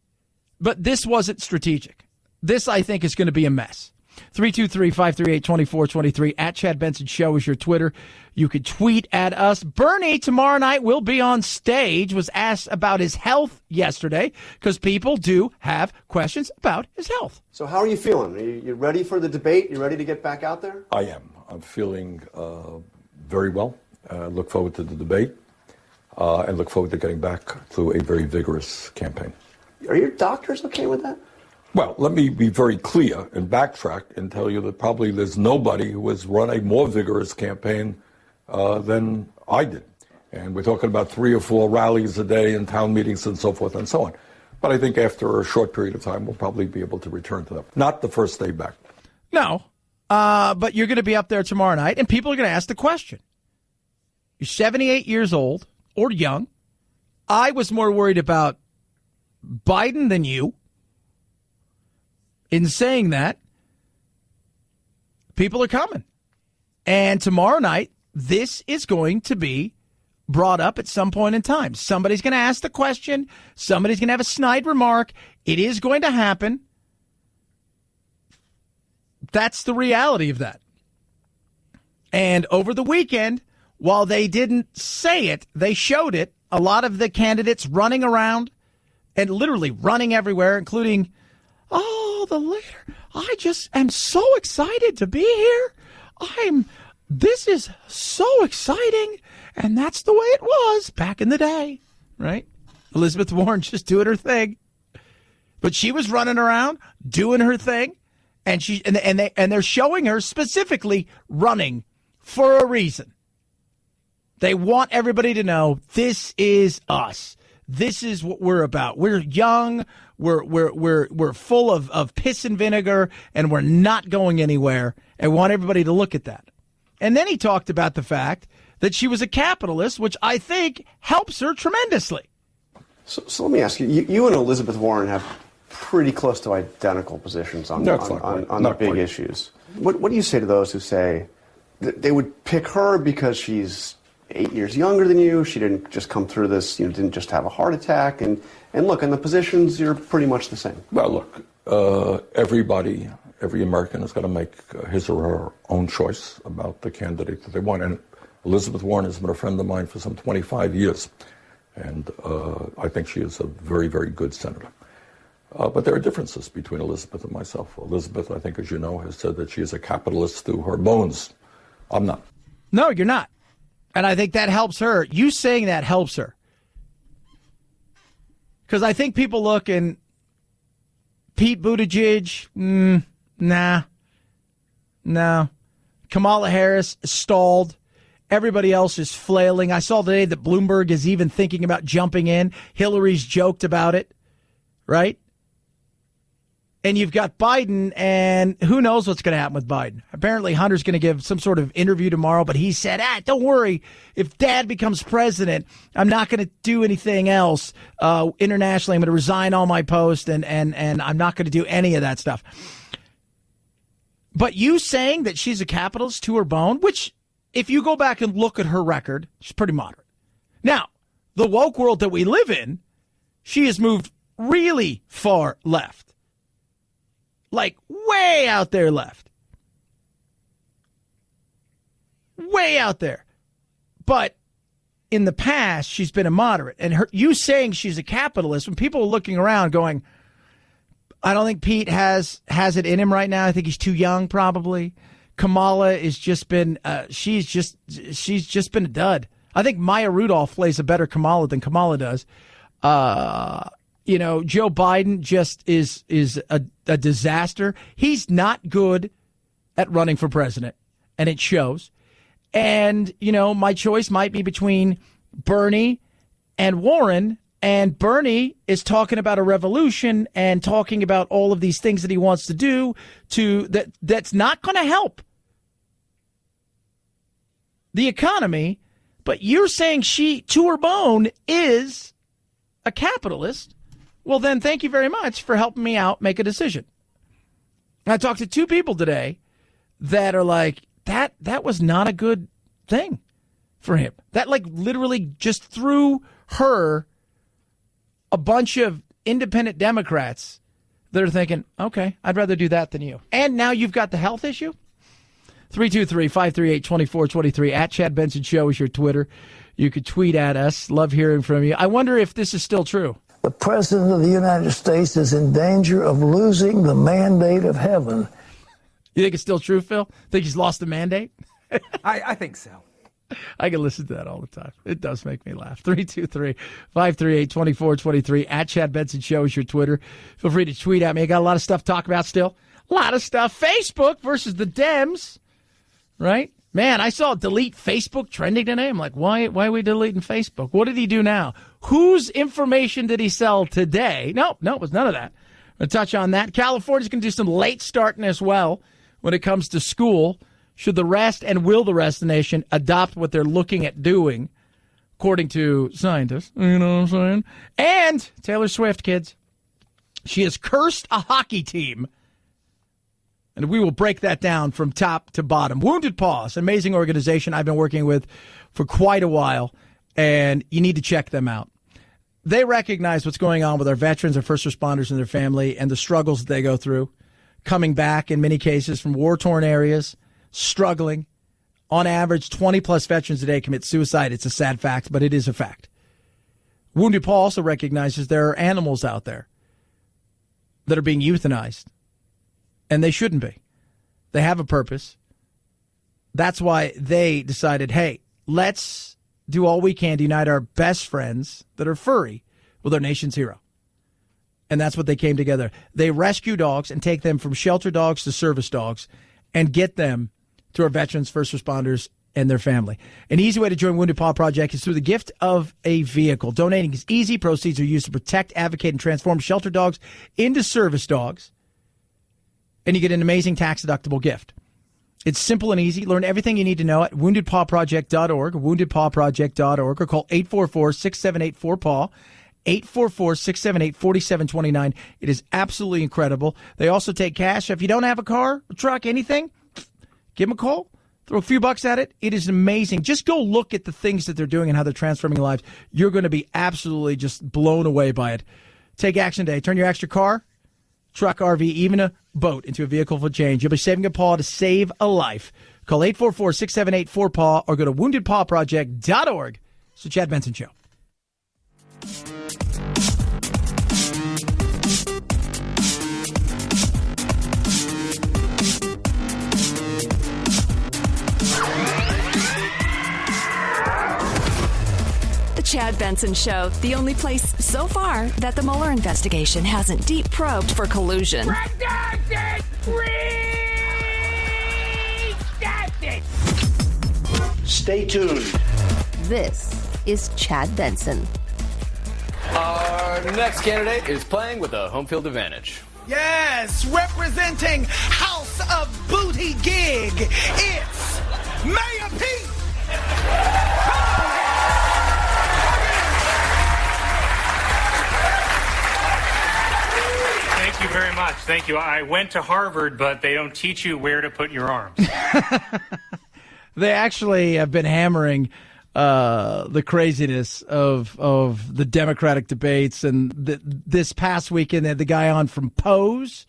But this wasn't strategic. This, I think, is going to be a mess. 323-538-2423. At Chad Benson Show is your Twitter. You could tweet at us. Bernie, tomorrow night, will be on stage, was asked about his health yesterday, because people do have questions about his health. So how are you feeling? Are you ready for the debate? You ready to get back out there? I am. I'm feeling very well. Look forward to the debate. And look forward to getting back to a very vigorous campaign. Are your doctors okay with that? Well, let me be very clear and backtrack and tell you that probably there's nobody who has run a more vigorous campaign than I did. And we're talking about 3 or 4 rallies a day and town meetings and so forth and so on. But I think after a short period of time, we'll probably be able to return to them. Not the first day back. No, but you're going to be up there tomorrow night, and people are going to ask the question. You're 78 years old or young. I was more worried about Biden than you. In saying that, people are coming. And tomorrow night, this is going to be brought up at some point in time. Somebody's going to ask the question. Somebody's going to have a snide remark. It is going to happen. That's the reality of that. And over the weekend, while they didn't say it, they showed it. A lot of the candidates running around and literally running everywhere, including, the leader. I just am so excited to be here. This is so exciting. And that's the way it was back in the day, right? Elizabeth Warren just doing her thing. But she was running around doing her thing. And they're showing her specifically running for a reason. They want everybody to know this is us. This is what we're about. We're young. We're full of piss and vinegar, and we're not going anywhere. I want everybody to look at that. And then he talked about the fact that she was a capitalist, which I think helps her tremendously. So let me ask you. You and Elizabeth Warren have pretty close to identical positions on the big issues. What do you say to those who say that they would pick her because she's 8 years younger than you? She didn't just come through this, didn't just have a heart attack. And look, in the positions, you're pretty much the same. Well, look, every American has got to make his or her own choice about the candidate that they want. And Elizabeth Warren has been a friend of mine for some 25 years. And I think she is a very, very good senator. But there are differences between Elizabeth and myself. Elizabeth, I think, as you know, has said that she is a capitalist through her bones. I'm not. No, you're not. And I think that helps her. You saying that helps her. Because I think people look and Pete Buttigieg, nah. No. Kamala Harris stalled. Everybody else is flailing. I saw today that Bloomberg is even thinking about jumping in. Hillary's joked about it, right? And you've got Biden, and who knows what's going to happen with Biden. Apparently, Hunter's going to give some sort of interview tomorrow, but he said, don't worry. If Dad becomes president, I'm not going to do anything else internationally. I'm going to resign all my posts, and I'm not going to do any of that stuff. But you saying that she's a capitalist to her bone, which, if you go back and look at her record, she's pretty moderate. Now, the woke world that we live in, she has moved really far left. Like, way out there left. Way out there. But in the past, she's been a moderate. And you saying she's a capitalist, when people are looking around going, I don't think Pete has it in him right now. I think he's too young, probably. Kamala is just been, she's just been a dud. I think Maya Rudolph plays a better Kamala than Kamala does. Joe Biden just is a disaster. He's not good at running for president, and it shows. And, my choice might be between Bernie and Warren, and Bernie is talking about a revolution and talking about all of these things that he wants to do that's not going to help the economy. But you're saying she, to her bone, is a capitalist. Well, then thank you very much for helping me out make a decision. I talked to two people today that are like, that was not a good thing for him. That literally just threw her a bunch of independent Democrats that are thinking, okay, I'd rather do that than you. And now you've got the health issue. 323-538-2423 at Chad Benson Show is your Twitter. You could tweet at us. Love hearing from you. I wonder if this is still true. The President of the United States is in danger of losing the mandate of heaven. You think it's still true, Phil? Think he's lost the mandate? I think so. I can listen to that all the time. It does make me laugh. 323-538-2423 at Chad Benson Show is your Twitter. Feel free to tweet at me. I got a lot of stuff to talk about still. A lot of stuff. Facebook versus the Dems, right? Man, I saw delete Facebook trending today. I'm like, why are we deleting Facebook? What did he do now? Whose information did he sell today? No, it was none of that. I'm going to touch on that. California's going to do some late starting as well when it comes to school. Should the rest and will the rest of the nation adopt what they're looking at doing, according to scientists? You know what I'm saying? And Taylor Swift, kids. She has cursed a hockey team. And we will break that down from top to bottom. Wounded Paws, an amazing organization I've been working with for quite a while, and you need to check them out. They recognize what's going on with our veterans, our first responders, and their family, and the struggles that they go through, coming back in many cases from war-torn areas, struggling. On average, 20-plus veterans a day commit suicide. It's a sad fact, but it is a fact. Wounded Paw also recognizes there are animals out there that are being euthanized. And they shouldn't be. They have a purpose. That's why they decided, hey, let's do all we can to unite our best friends that are furry with our nation's hero. And that's what they came together. They rescue dogs and take them from shelter dogs to service dogs and get them to our veterans, first responders, and their family. An easy way to join Wounded Paw Project is through the gift of a vehicle. Donating is easy. Proceeds are used to protect, advocate, and transform shelter dogs into service dogs. And you get an amazing tax-deductible gift. It's simple and easy. Learn everything you need to know at woundedpawproject.org, woundedpawproject.org, or call 844-678-4PAW, 844-678-4729. It is absolutely incredible. They also take cash. If you don't have a car, a truck, anything, give them a call. Throw a few bucks at it. It is amazing. Just go look at the things that they're doing and how they're transforming lives. You're going to be absolutely just blown away by it. Take action today. Turn your extra car, truck, RV, even a boat into a vehicle for change. You'll be saving a paw to save a life. Call 844-678-4PAW or go to woundedpawproject.org. It's the Chad Benson Show. The Chad Benson Show, the only place so far that the Mueller investigation hasn't deep probed for collusion. Redacted! Redacted! Stay tuned. This is Chad Benson. Our next candidate is playing with a home field advantage. Yes, representing House of Booty Gig, it's Mayor Pete. Thank you very much. Thank you. I went to Harvard, but they don't teach you where to put your arms. They actually have been hammering the craziness of the Democratic debates, and this past weekend they had the guy on from Pose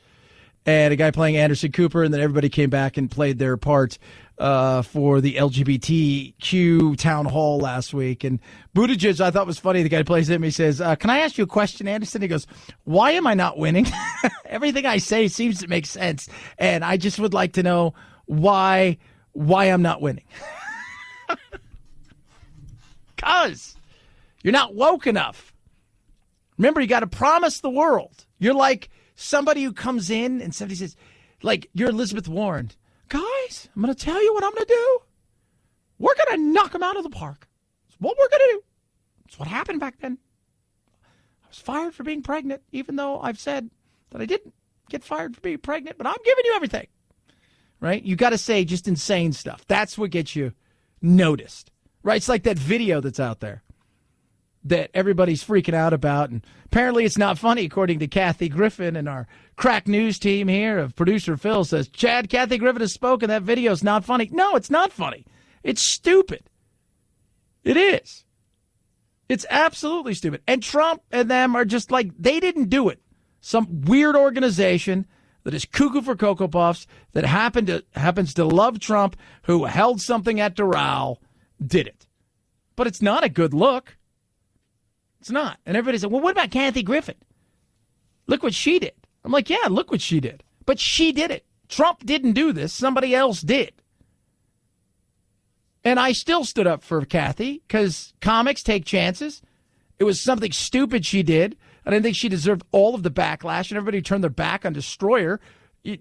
and a guy playing Anderson Cooper, and then everybody came back and played their part for the LGBTQ town hall last week. And Buttigieg, I thought was funny. The guy plays him. He says, "Can I ask you a question, Anderson?" He goes, "Why am I not winning?" Everything I say seems to make sense, and I just would like to know why I'm not winning. Because you're not woke enough. Remember, you got to promise the world. You're like somebody who comes in and somebody says, like, you're Elizabeth Warren. Guys, I'm going to tell you what I'm going to do. We're going to knock them out of the park. That's what we're going to do. That's what happened back then. I was fired for being pregnant, even though I've said that I didn't get fired for being pregnant, but I'm giving you everything. Right? You got to say just insane stuff. That's what gets you noticed. Right? It's like that video that's out there that everybody's freaking out about. And apparently it's not funny, according to Kathy Griffin and our crack news team here of producer Phil says, Chad, Kathy Griffin has spoken. That video is not funny. No, it's not funny. It's stupid. It is. It's absolutely stupid. And Trump and them are just like, they didn't do it. Some weird organization that is cuckoo for Cocoa Puffs that happens to love Trump, who held something at Doral, did it. But it's not a good look. It's not. And everybody said, well, what about Kathy Griffin? Look what she did. I'm like, yeah, look what she did. But she did it. Trump didn't do this. Somebody else did. And I still stood up for Kathy because comics take chances. It was something stupid she did. I didn't think she deserved all of the backlash, and everybody turned their back on Destroyer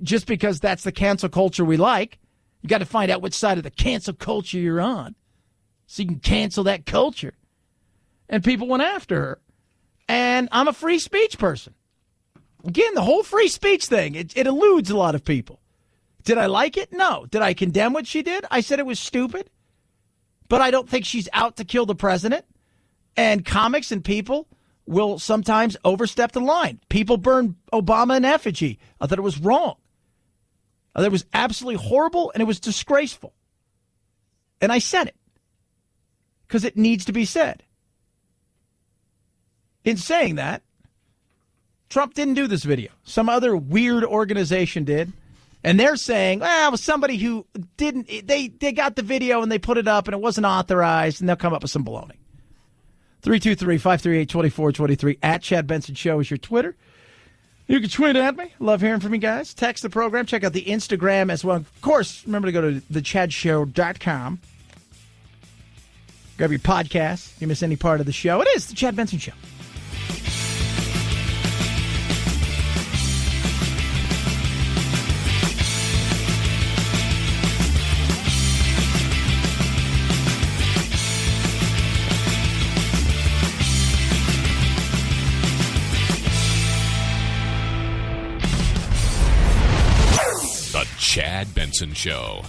just because that's the cancel culture we like. You got to find out which side of the cancel culture you're on so you can cancel that culture. And people went after her. And I'm a free speech person. Again, the whole free speech thing, it eludes a lot of people. Did I like it? No. Did I condemn what she did? I said it was stupid. But I don't think she's out to kill the president. And comics and people will sometimes overstep the line. People burn Obama in effigy. I thought it was wrong. I thought it was absolutely horrible, and it was disgraceful. And I said it. Because it needs to be said. In saying that, Trump didn't do this video. Some other weird organization did. And they're saying, well, it was somebody who didn't, they got the video and they put it up and it wasn't authorized, and they'll come up with some baloney. 323-538-2423 at Chad Benson Show is your Twitter. You can tweet at me. Love hearing from you guys. Text the program. Check out the Instagram as well. Of course, remember to go to thechadshow.com. Grab your podcast. If you miss any part of the show, it is the Chad Benson Show. The Chad Benson Show.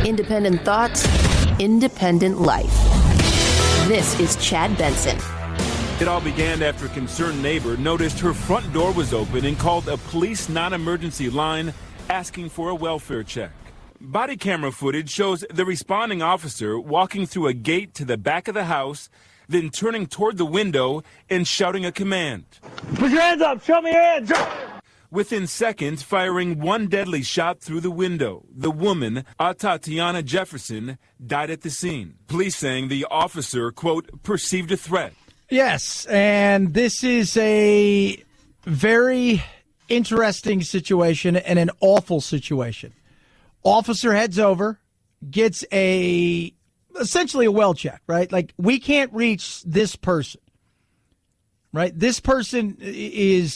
Independent thoughts, independent life. This is Chad Benson. It all began after a concerned neighbor noticed her front door was open and called a police non-emergency line asking for a welfare check. Body camera footage shows the responding officer walking through a gate to the back of the house, then turning toward the window and shouting a command. Put your hands up! Show me your hands! within seconds firing one deadly shot through the window. The woman, Tatiana Jefferson, died at the scene. Police saying the officer, quote, perceived a threat. Yes, and this is a very interesting situation and an awful situation. Officer heads over, gets essentially a well check, right? Like, we can't reach this person, right? This person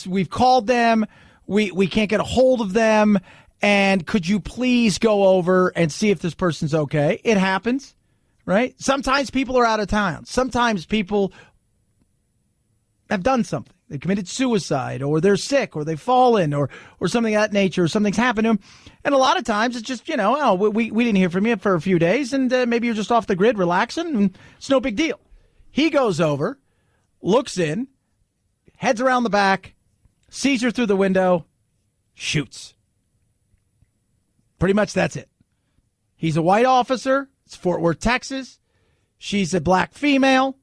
we've called them, we can't get a hold of them, and could you please go over and see if this person's okay? It happens, right? Sometimes people are out of town. Sometimes people have done something. They committed suicide, or they're sick, or they've fallen, or something of that nature, or something's happened to them. And a lot of times it's just, we didn't hear from you for a few days, and maybe you're just off the grid relaxing, and it's no big deal. He goes over, looks in, heads around the back, sees her through the window, shoots. Pretty much that's it. He's a white officer. It's Fort Worth, Texas. She's a black female.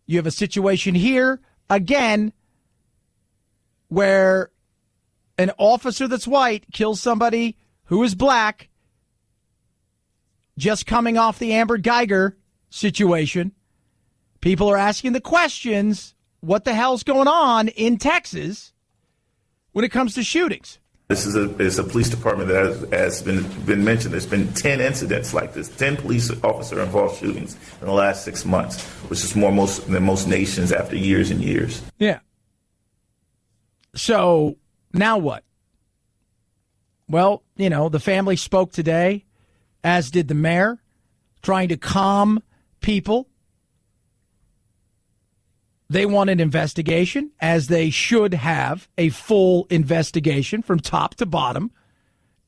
You have a situation here, again, where an officer that's white kills somebody who is black, just coming off the Amber Geiger situation. People are asking the questions, what the hell's going on in Texas when it comes to shootings? This is a police department that has been mentioned. There's been 10 incidents like this, 10 police officer involved shootings in the last 6 months, which is more than most nations after years and years. Yeah. So now what? Well, the family spoke today, as did the mayor, trying to calm people. They want an investigation, as they should have a full investigation from top to bottom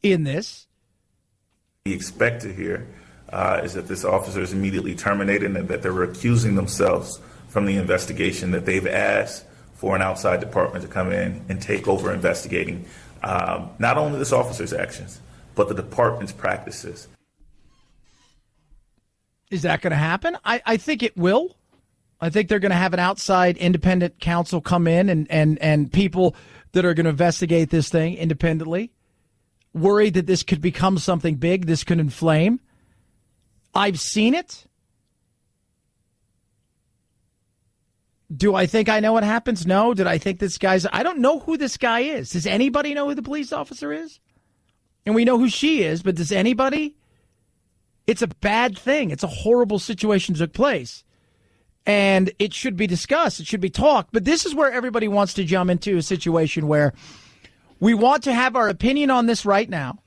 in this. We expect to hear is that this officer is immediately terminated and that they're recusing themselves from the investigation, that they've asked for an outside department to come in and take over investigating not only this officer's actions, but the department's practices. Is that going to happen? I think it will. I think they're going to have an outside independent counsel come in and people that are going to investigate this thing independently, worried that this could become something big, this could inflame. I've seen it. Do I think I know what happens? No. Did I think I don't know who this guy is. Does anybody know who the police officer is? And we know who she is, but does anybody? It's a bad thing. It's a horrible situation that took place. And it should be discussed. It should be talked. But this is where everybody wants to jump into a situation where we want to have our opinion on this right now.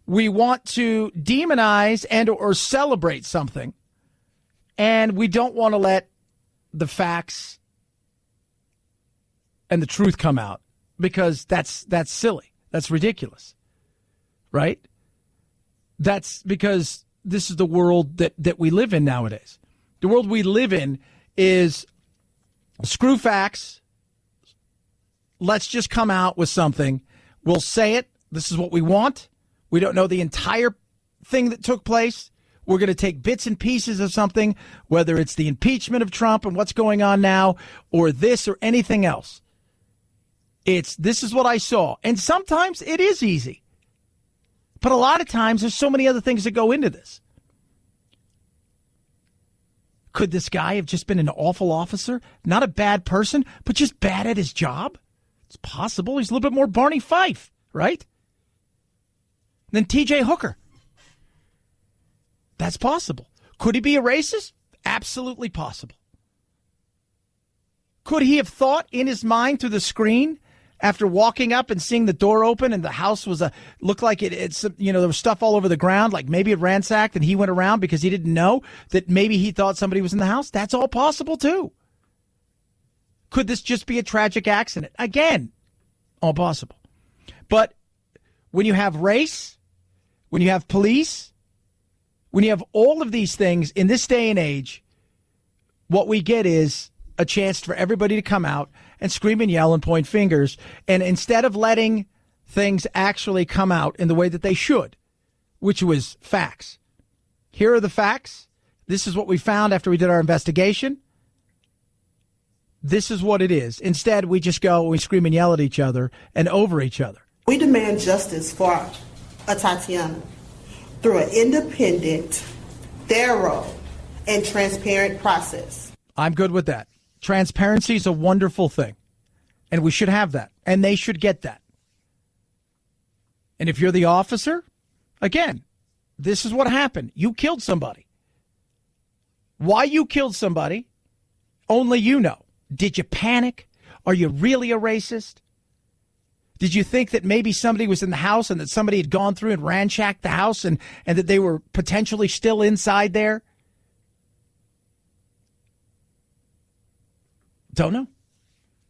We want to demonize and or celebrate something. And we don't want to let the facts and the truth come out, because that's silly. That's ridiculous. Right? That's because this is the world that we live in nowadays. The world we live in is screw facts. Let's just come out with something. We'll say it. This is what we want. We don't know the entire thing that took place. We're going to take bits and pieces of something, whether it's the impeachment of Trump and what's going on now, or this or anything else. This is what I saw. And sometimes it is easy. But a lot of times there's so many other things that go into this. Could this guy have just been an awful officer? Not a bad person, but just bad at his job? It's possible. He's a little bit more Barney Fife, right? Than TJ Hooker. That's possible. Could he be a racist? Absolutely possible. Could he have thought in his mind through the screen after walking up and seeing the door open and the house looked like it's there was stuff all over the ground, like maybe it ransacked and he went around because he didn't know that maybe he thought somebody was in the house? That's all possible too. Could this just be a tragic accident? Again, all possible. But when you have race, when you have police, when you have all of these things in this day and age, what we get is a chance for everybody to come out and scream and yell and point fingers. And instead of letting things actually come out in the way that they should, which was facts. Here are the facts. This is what we found after we did our investigation. This is what it is. Instead, we just go and we scream and yell at each other and over each other. We demand justice for Tatiana through an independent, thorough, and transparent process. I'm good with that. Transparency is a wonderful thing, and we should have that, and they should get that. And if you're the officer, again, this is what happened. You killed somebody. Why you killed somebody, only you know. Did you panic? Are you really a racist? Did you think that maybe somebody was in the house and that somebody had gone through and ransacked the house and that they were potentially still inside there? Don't know.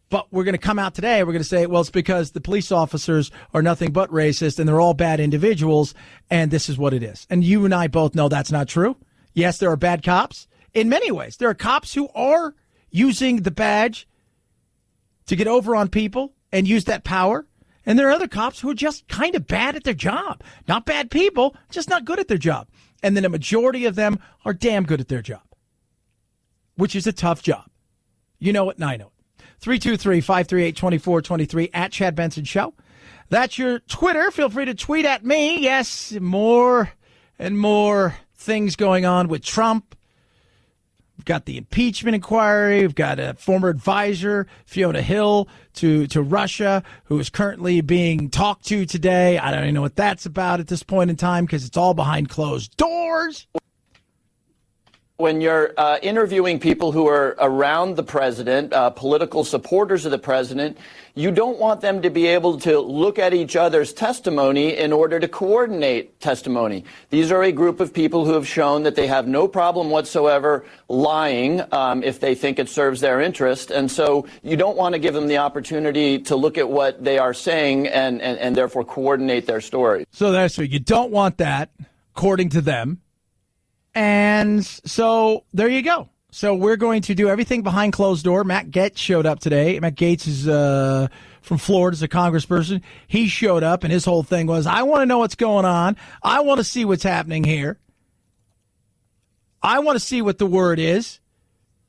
But we're going to come out today. We're going to say, well, it's because the police officers are nothing but racist and they're all bad individuals. And this is what it is. And you and I both know that's not true. Yes, there are bad cops in many ways. There are cops who are using the badge to get over on people and use that power. And there are other cops who are just kind of bad at their job. Not bad people, just not good at their job. And then a majority of them are damn good at their job, which is a tough job. You know it, and I know it. 323-538-2423 at Chad Benson Show. That's your Twitter. Feel free to tweet at me. Yes, more and more things going on with Trump. We've got the impeachment inquiry. We've got a former advisor, Fiona Hill, to Russia, who is currently being talked to today. I don't even know what that's about at this point in time because it's all behind closed doors. When you're interviewing people who are around the president, political supporters of the president, you don't want them to be able to look at each other's testimony in order to coordinate testimony. These are a group of people who have shown that they have no problem whatsoever lying if they think it serves their interest. And so you don't want to give them the opportunity to look at what they are saying and therefore coordinate their story. So that's what you don't want that, according to them. And so there you go. So we're going to do everything behind closed door. Matt Gaetz showed up today. Matt Gaetz is from Florida, as a congressperson. He showed up, and his whole thing was, I want to know what's going on. I want to see what's happening here. I want to see what the word is.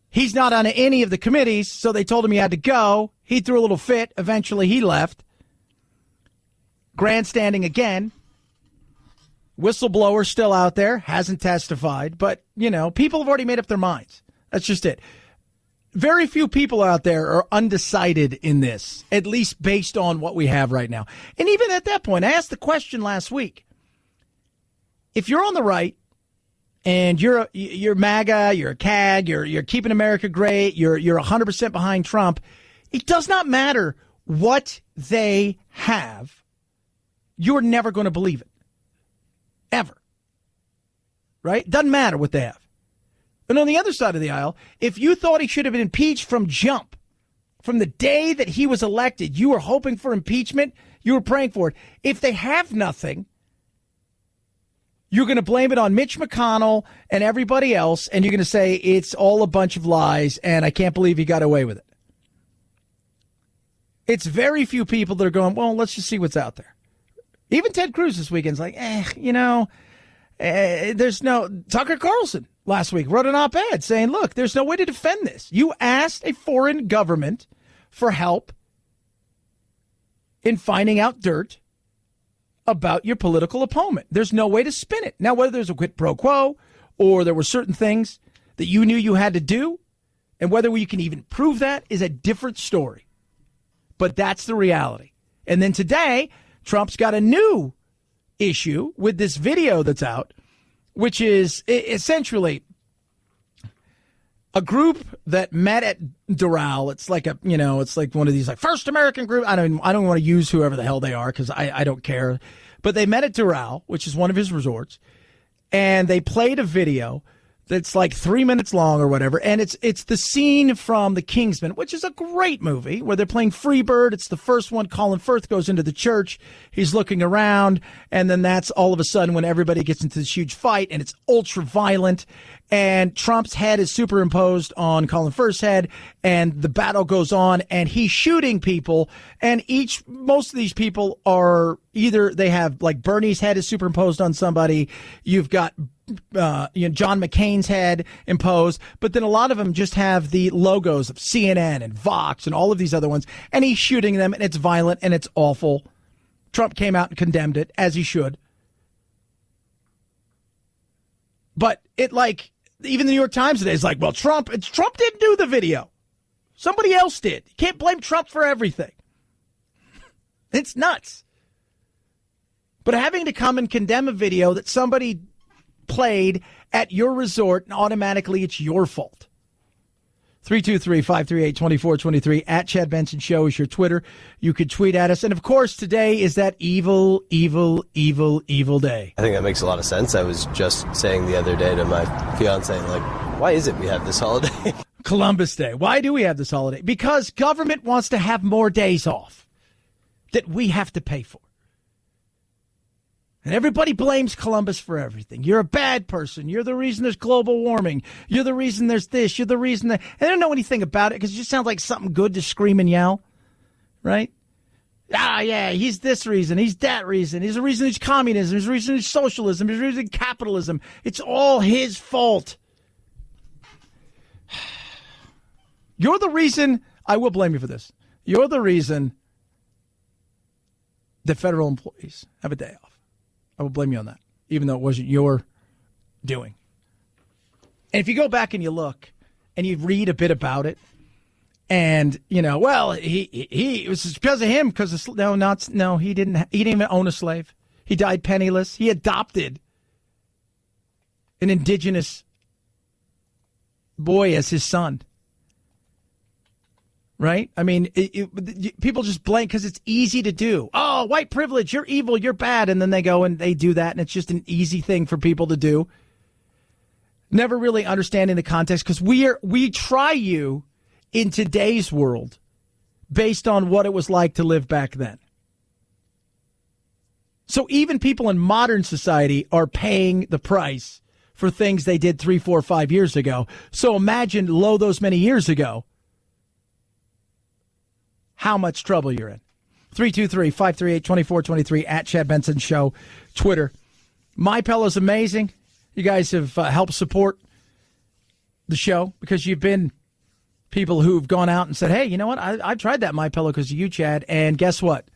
He's not on any of the committees, so they told him he had to go. He threw a little fit. Eventually, he left. Grandstanding again. Whistleblower still out there, hasn't testified, but, you know, people have already made up their minds. That's just it. Very few people out there are undecided in this, at least based on what we have right now. And even at that point, I asked the question last week. If you're on the right and you're MAGA, you're a CAG, you're keeping America great, you're 100% behind Trump, it does not matter what they have. You're never going to believe it. Ever. Right? Doesn't matter what they have. And on the other side of the aisle, if you thought he should have been impeached from jump, from the day that he was elected, you were hoping for impeachment, you were praying for it. If they have nothing, you're going to blame it on Mitch McConnell and everybody else, and you're going to say it's all a bunch of lies, and I can't believe he got away with it. It's very few people that are going, well, let's just see what's out there. Even Ted Cruz this weekend's like, there's no... Tucker Carlson last week wrote an op-ed saying, look, there's no way to defend this. You asked a foreign government for help in finding out dirt about your political opponent. There's no way to spin it. Now, whether there's a quid pro quo or there were certain things that you knew you had to do, and whether you can even prove that is a different story. But that's the reality. And then today... Trump's got a new issue with this video that's out, which is essentially a group that met at Doral. It's like it's like one of these like First American group. I don't want to use whoever the hell they are because I don't care. But they met at Doral, which is one of his resorts, and they played a video that's like 3 minutes long or whatever, and it's the scene from The Kingsman, which is a great movie, where they're playing Freebird. It's the first one. Colin Firth goes into the church. He's looking around, and then that's all of a sudden when everybody gets into this huge fight, and it's ultra violent, and Trump's head is superimposed on Colin Firth's head, and the battle goes on, and he's shooting people, and most of these people are either they have, like, Bernie's head is superimposed on somebody. You've got John McCain's head imposed, but then a lot of them just have the logos of CNN and Vox and all of these other ones, and he's shooting them, and it's violent, and it's awful. Trump came out and condemned it, as he should. But even the New York Times today is like, well, Trump didn't do the video. Somebody else did. You can't blame Trump for everything. It's nuts. But having to come and condemn a video that somebody played at your resort, and automatically it's your fault. 323-538-2423 at Chad Benson Show is your Twitter. You could tweet at us. And, of course, today is that evil, evil, evil, evil day. I think that makes a lot of sense. I was just saying the other day to my fiance, why is it we have this holiday? Columbus Day. Why do we have this holiday? Because government wants to have more days off that we have to pay for. And everybody blames Columbus for everything. You're a bad person. You're the reason there's global warming. You're the reason there's this. You're the reason that... I don't know anything about it because it just sounds like something good to scream and yell. Right? Yeah, he's this reason. He's that reason. He's the reason he's communism. He's the reason he's socialism. He's the reason capitalism. It's all his fault. You're the reason... I will blame you for this. You're the reason that federal employees have a day off. I will blame you on that, even though it wasn't your doing. And if you go back and you look and you read a bit about it, and he it was because of him. He didn't even own a slave. He died penniless. He adopted an indigenous boy as his son. Right? I mean, people just blame because it's easy to do. Oh, white privilege, you're evil, you're bad. And then they go and they do that, and it's just an easy thing for people to do. Never really understanding the context because we try you in today's world based on what it was like to live back then. So even people in modern society are paying the price for things they did 3, 4, 5 years ago. So imagine those many years ago. How much trouble you're in. 323-538-2423 at Chad Benson Show, Twitter. MyPillow's amazing. You guys have helped support the show because you've been people who've gone out and said, hey, you know what? I've tried that MyPillow because of you, Chad. And guess what?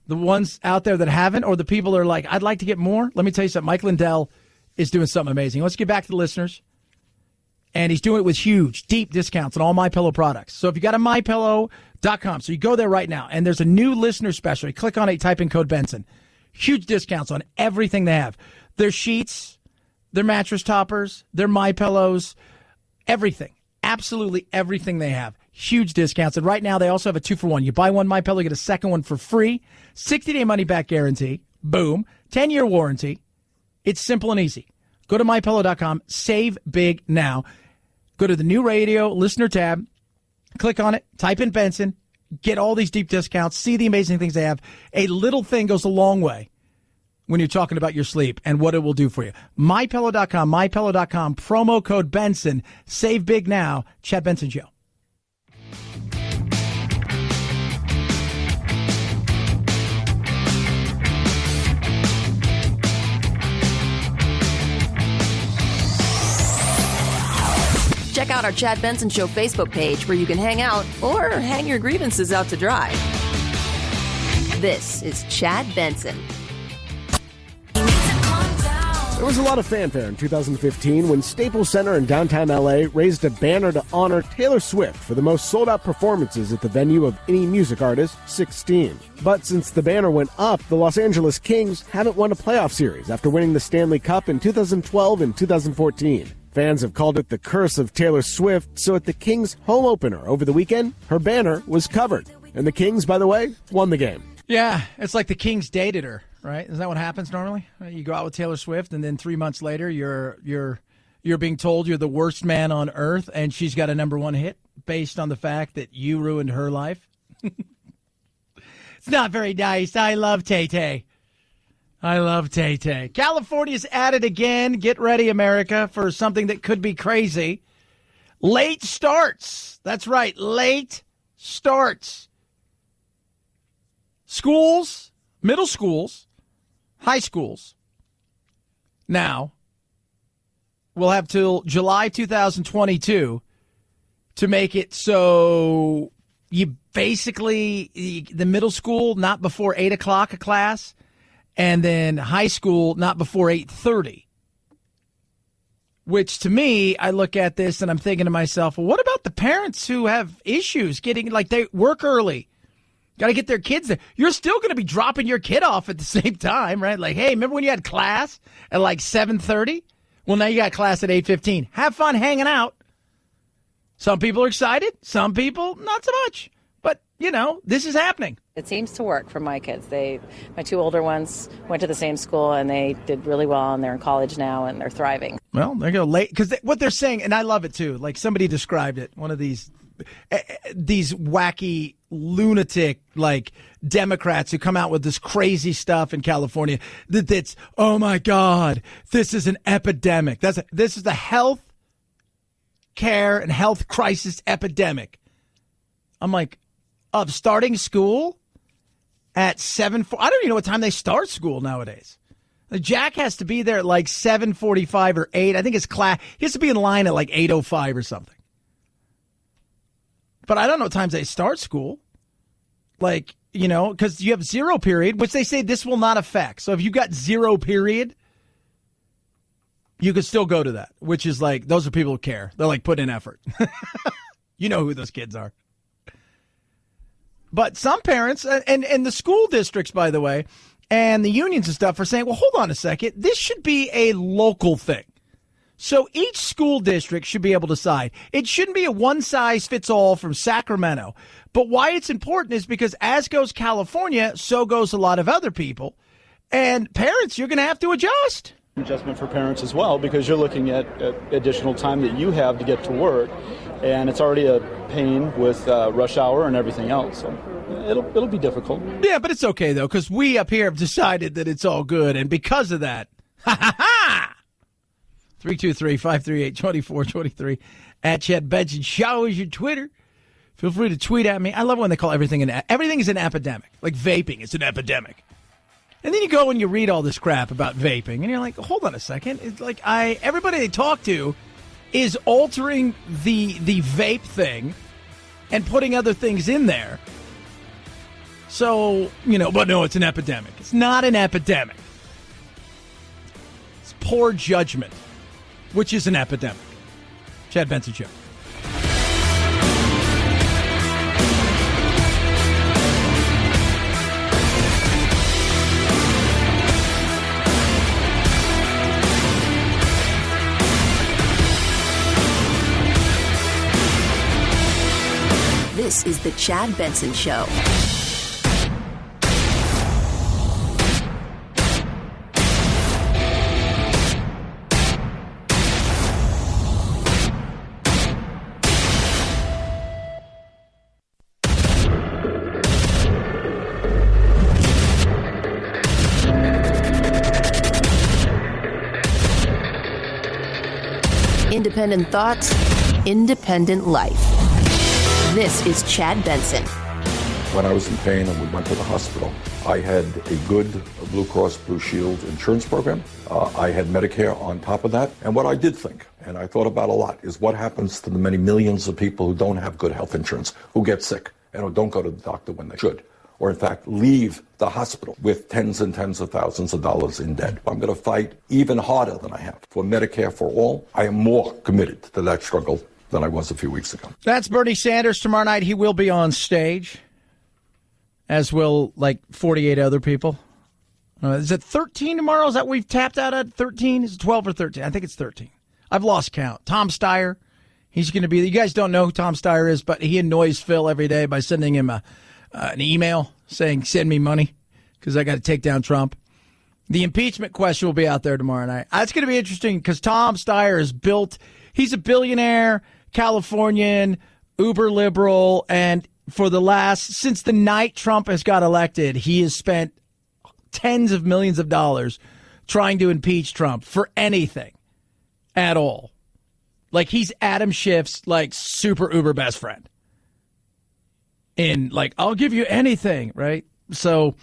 The ones out there that haven't, or the people that are like, I'd like to get more. Let me tell you something. Mike Lindell is doing something amazing. Let's get back to the listeners. And he's doing it with huge, deep discounts on all MyPillow products. So if you got a MyPillow.com, so you go there right now, and there's a new listener special. You click on it, type in code Benson. Huge discounts on everything they have. Their sheets, their mattress toppers, their MyPillows, everything. Absolutely everything they have. Huge discounts. And right now they also have a 2-for-1. You buy one MyPillow, get a second one for free. 60-day money-back guarantee. Boom. 10-year warranty. It's simple and easy. Go to MyPillow.com. Save big now. Go to the new radio listener tab. Click on it. Type in Benson. Get all these deep discounts. See the amazing things they have. A little thing goes a long way when you're talking about your sleep and what it will do for you. MyPillow.com. MyPillow.com. Promo code Benson. Save big now. Chad Benson Show. Check out our Chad Benson Show Facebook page where you can hang out or hang your grievances out to dry. This is Chad Benson. There was a lot of fanfare in 2015 when Staples Center in downtown LA raised a banner to honor Taylor Swift for the most sold-out performances at the venue of any music artist, 16. But since the banner went up, the Los Angeles Kings haven't won a playoff series after winning the Stanley Cup in 2012 and 2014. Fans have called it the curse of Taylor Swift, so at the Kings' home opener over the weekend, her banner was covered. And the Kings, by the way, won the game. Yeah, it's like the Kings dated her, right? Isn't that what happens normally? You go out with Taylor Swift, and then 3 months later, you're being told you're the worst man on earth, and she's got a #1 hit based on the fact that you ruined her life. It's not very nice. I love Tay-Tay. I love Tay-Tay. California's at it again. Get ready, America, for something that could be crazy. Late starts. That's right, late starts. Schools, middle schools, high schools now will have till July 2022 to make it so you basically, the middle school, not before 8 o'clock a class, and then high school, not before 8:30. Which, to me, I look at this and I'm thinking to myself, well, what about the parents who have issues getting, like, they work early? Got to get their kids there. You're still going to be dropping your kid off at the same time, right? Like, hey, remember when you had class at like 7:30? Well, now you got class at 8:15. Have fun hanging out. Some people are excited. Some people, not so much. But, you know, this is happening. It seems to work for my kids. My two older ones went to the same school, and they did really well, and they're in college now, and they're thriving. Well, they go late. Because what they're saying, and I love it, too. Like, somebody described it. One of these wacky, lunatic, like, Democrats who come out with this crazy stuff in California that's, oh, my God, this is an epidemic. This is the health care and health crisis epidemic. I'm like, of starting school at 7:40. I don't even know what time they start school nowadays. Jack has to be there at like 7:45 or 8. I think his class, he has to be in line at like 8:05 or something. But I don't know what times they start school. Like, you know, because you have zero period, which they say this will not affect. So if you got zero period, you could still go to that, which is like, those are people who care. They're like, put in effort. You know who those kids are. But some parents, and the school districts, by the way, and the unions and stuff are saying, well, hold on a second. This should be a local thing. So each school district should be able to decide. It shouldn't be a one-size-fits-all from Sacramento. But why it's important is because as goes California, so goes a lot of other people. And parents, you're going to have to adjust. Adjustment for parents as well, because you're looking at additional time that you have to get to work. And it's already a pain with rush hour and everything else. So it'll be difficult. Yeah, but it's okay, though, because we up here have decided that it's all good. And because of that, 323-538-2423 at Chad Benson Show is your Twitter. Feel free to tweet at me. I love when they call everything everything is an epidemic. Like vaping is an epidemic. And then you go and you read all this crap about vaping, and you're like, hold on a second. It's like everybody they talk to is altering the vape thing and putting other things in there. So, you know, but no, it's an epidemic. It's not an epidemic. It's poor judgment, which is an epidemic. Chad Benson Show. This is the Chad Benson Show. Independent thoughts, independent life. This is Chad Benson. When I was in pain and we went to the hospital, I had a good Blue Cross Blue Shield insurance program. I had Medicare on top of that. And what I did think, and I thought about a lot, is what happens to the many millions of people who don't have good health insurance, who get sick and who don't go to the doctor when they should, or in fact leave the hospital with tens and tens of thousands of dollars in debt. I'm going to fight even harder than I have for Medicare for all. I am more committed to that struggle than I was a few weeks ago. That's Bernie Sanders. Tomorrow night he will be on stage, as will like 48 other people. Is it 13 tomorrow? Is that we've tapped out at 13? Is it 12 or 13? I think it's 13. I've lost count. Tom Steyer, he's going to be. You guys don't know who Tom Steyer is, but he annoys Phil every day by sending him an email saying, send me money because I got to take down Trump. The impeachment question will be out there tomorrow night. It's going to be interesting because Tom Steyer is built. He's a billionaire, Californian, uber liberal, and since the night Trump has got elected, he has spent tens of millions of dollars trying to impeach Trump for anything at all. Like, he's Adam Schiff's, like, super uber best friend. In, like, I'll give you anything, right? So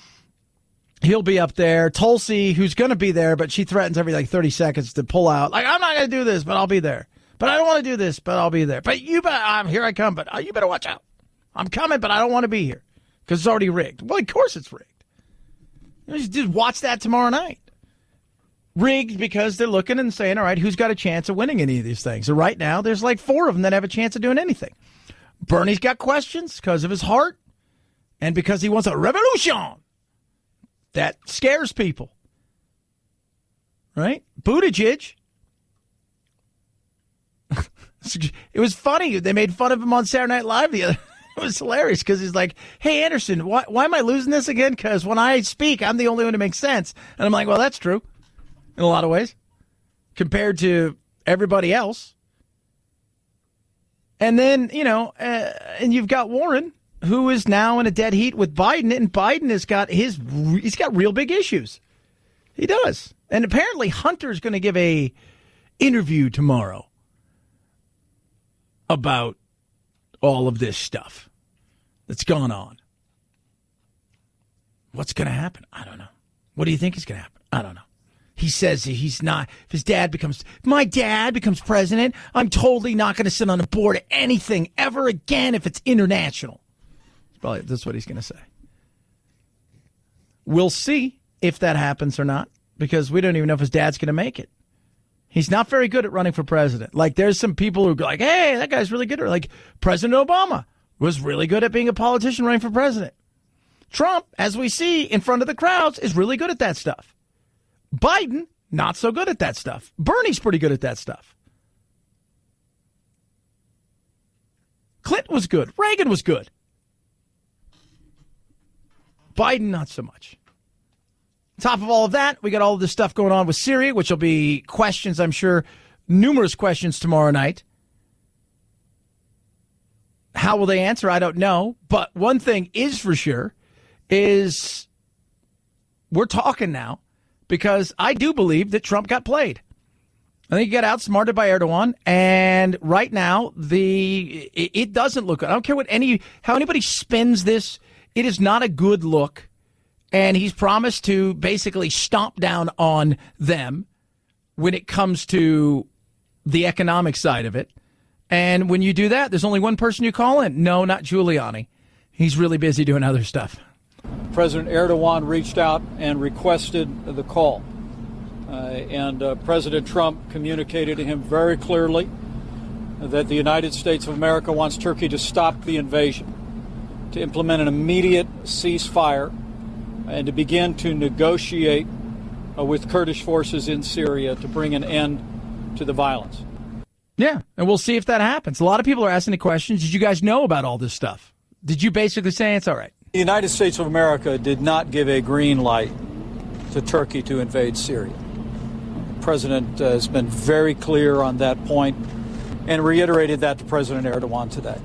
He'll be up there. Tulsi, who's going to be there, but she threatens every 30 seconds to pull out. Like, I'm not going to do this, but I'll be there. But I don't want to do this, but I'll be there. But here I come, but you better watch out. I'm coming, but I don't want to be here because it's already rigged. Well, of course it's rigged. Just watch that tomorrow night. Rigged because they're looking and saying, all right, who's got a chance of winning any of these things? And right now, there's 4 of them that have a chance of doing anything. Bernie's got questions because of his heart and because he wants a revolution. That scares people. Right? Buttigieg. It was funny. They made fun of him on Saturday Night Live the other. It was hilarious because he's like, hey, Anderson, why am I losing this again? Because when I speak, I'm the only one who makes sense. And I'm like, well, that's true in a lot of ways compared to everybody else. And then, and you've got Warren, who is now in a dead heat with Biden, and Biden he's got real big issues. He does. And apparently Hunter's going to give a interview tomorrow about all of this stuff that's gone on. What's going to happen? I don't know. What do you think is going to happen? I don't know. He says he's not. If my dad becomes president, I'm totally not going to sit on a board of anything ever again if it's international. Probably that's what he's going to say. We'll see if that happens or not, because we don't even know if his dad's going to make it. He's not very good at running for president. There's some people who are like, hey, that guy's really good. Like President Obama was really good at being a politician running for president. Trump, as we see in front of the crowds, is really good at that stuff. Biden, not so good at that stuff. Bernie's pretty good at that stuff. Clinton was good. Reagan was good. Biden, not so much. Top of all of that, we got all of this stuff going on with Syria, which will be questions, I'm sure, numerous questions tomorrow night. How will they answer? I don't know. But one thing is for sure is we're talking now because I do believe that Trump got played. I think he got outsmarted by Erdogan, and right now it doesn't look good. I don't care how anybody spins this. It is not a good look. And he's promised to basically stomp down on them when it comes to the economic side of it. And when you do that, there's only one person you call in. No, not Giuliani. He's really busy doing other stuff. President Erdogan reached out and requested the call. And President Trump communicated to him very clearly that the United States of America wants Turkey to stop the invasion, to implement an immediate ceasefire, and to begin to negotiate with Kurdish forces in Syria to bring an end to the violence. Yeah, and we'll see if that happens. A lot of people are asking the questions. Did you guys know about all this stuff? Did you basically say it's all right? The United States of America did not give a green light to Turkey to invade Syria. The President has been very clear on that point and reiterated that to President Erdogan today.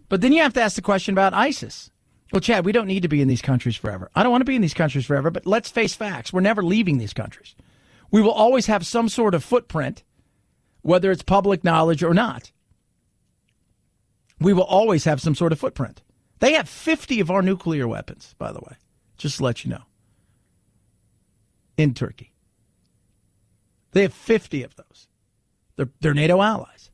But then you have to ask the question about ISIS. Well, Chad, we don't need to be in these countries forever. I don't want to be in these countries forever, but let's face facts. We're never leaving these countries. We will always have some sort of footprint, whether it's public knowledge or not. We will always have some sort of footprint. They have 50 of our nuclear weapons, by the way, just to let you know, in Turkey. They have 50 of those. They're NATO allies.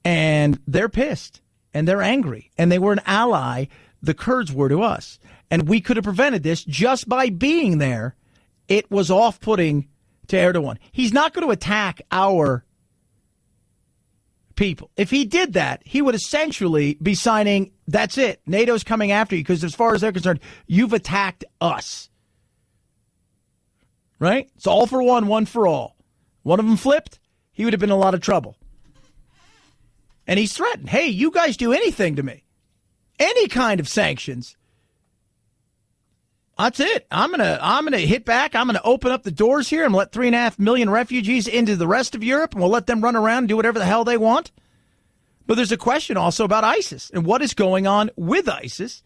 And they're pissed. And they're angry. And they were an ally, the Kurds were to us. And we could have prevented this just by being there. It was off-putting to Erdogan. He's not going to attack our people. If he did that, he would essentially be signing, that's it. NATO's coming after you because as far as they're concerned, you've attacked us. Right? It's all for one, one for all. One of them flipped, he would have been in a lot of trouble. And he's threatened, hey, you guys do anything to me, any kind of sanctions, that's it. I'm gonna hit back. I'm gonna open up the doors here and let 3.5 million refugees into the rest of Europe, and we'll let them run around and do whatever the hell they want. But there's a question also about ISIS and what is going on with ISIS,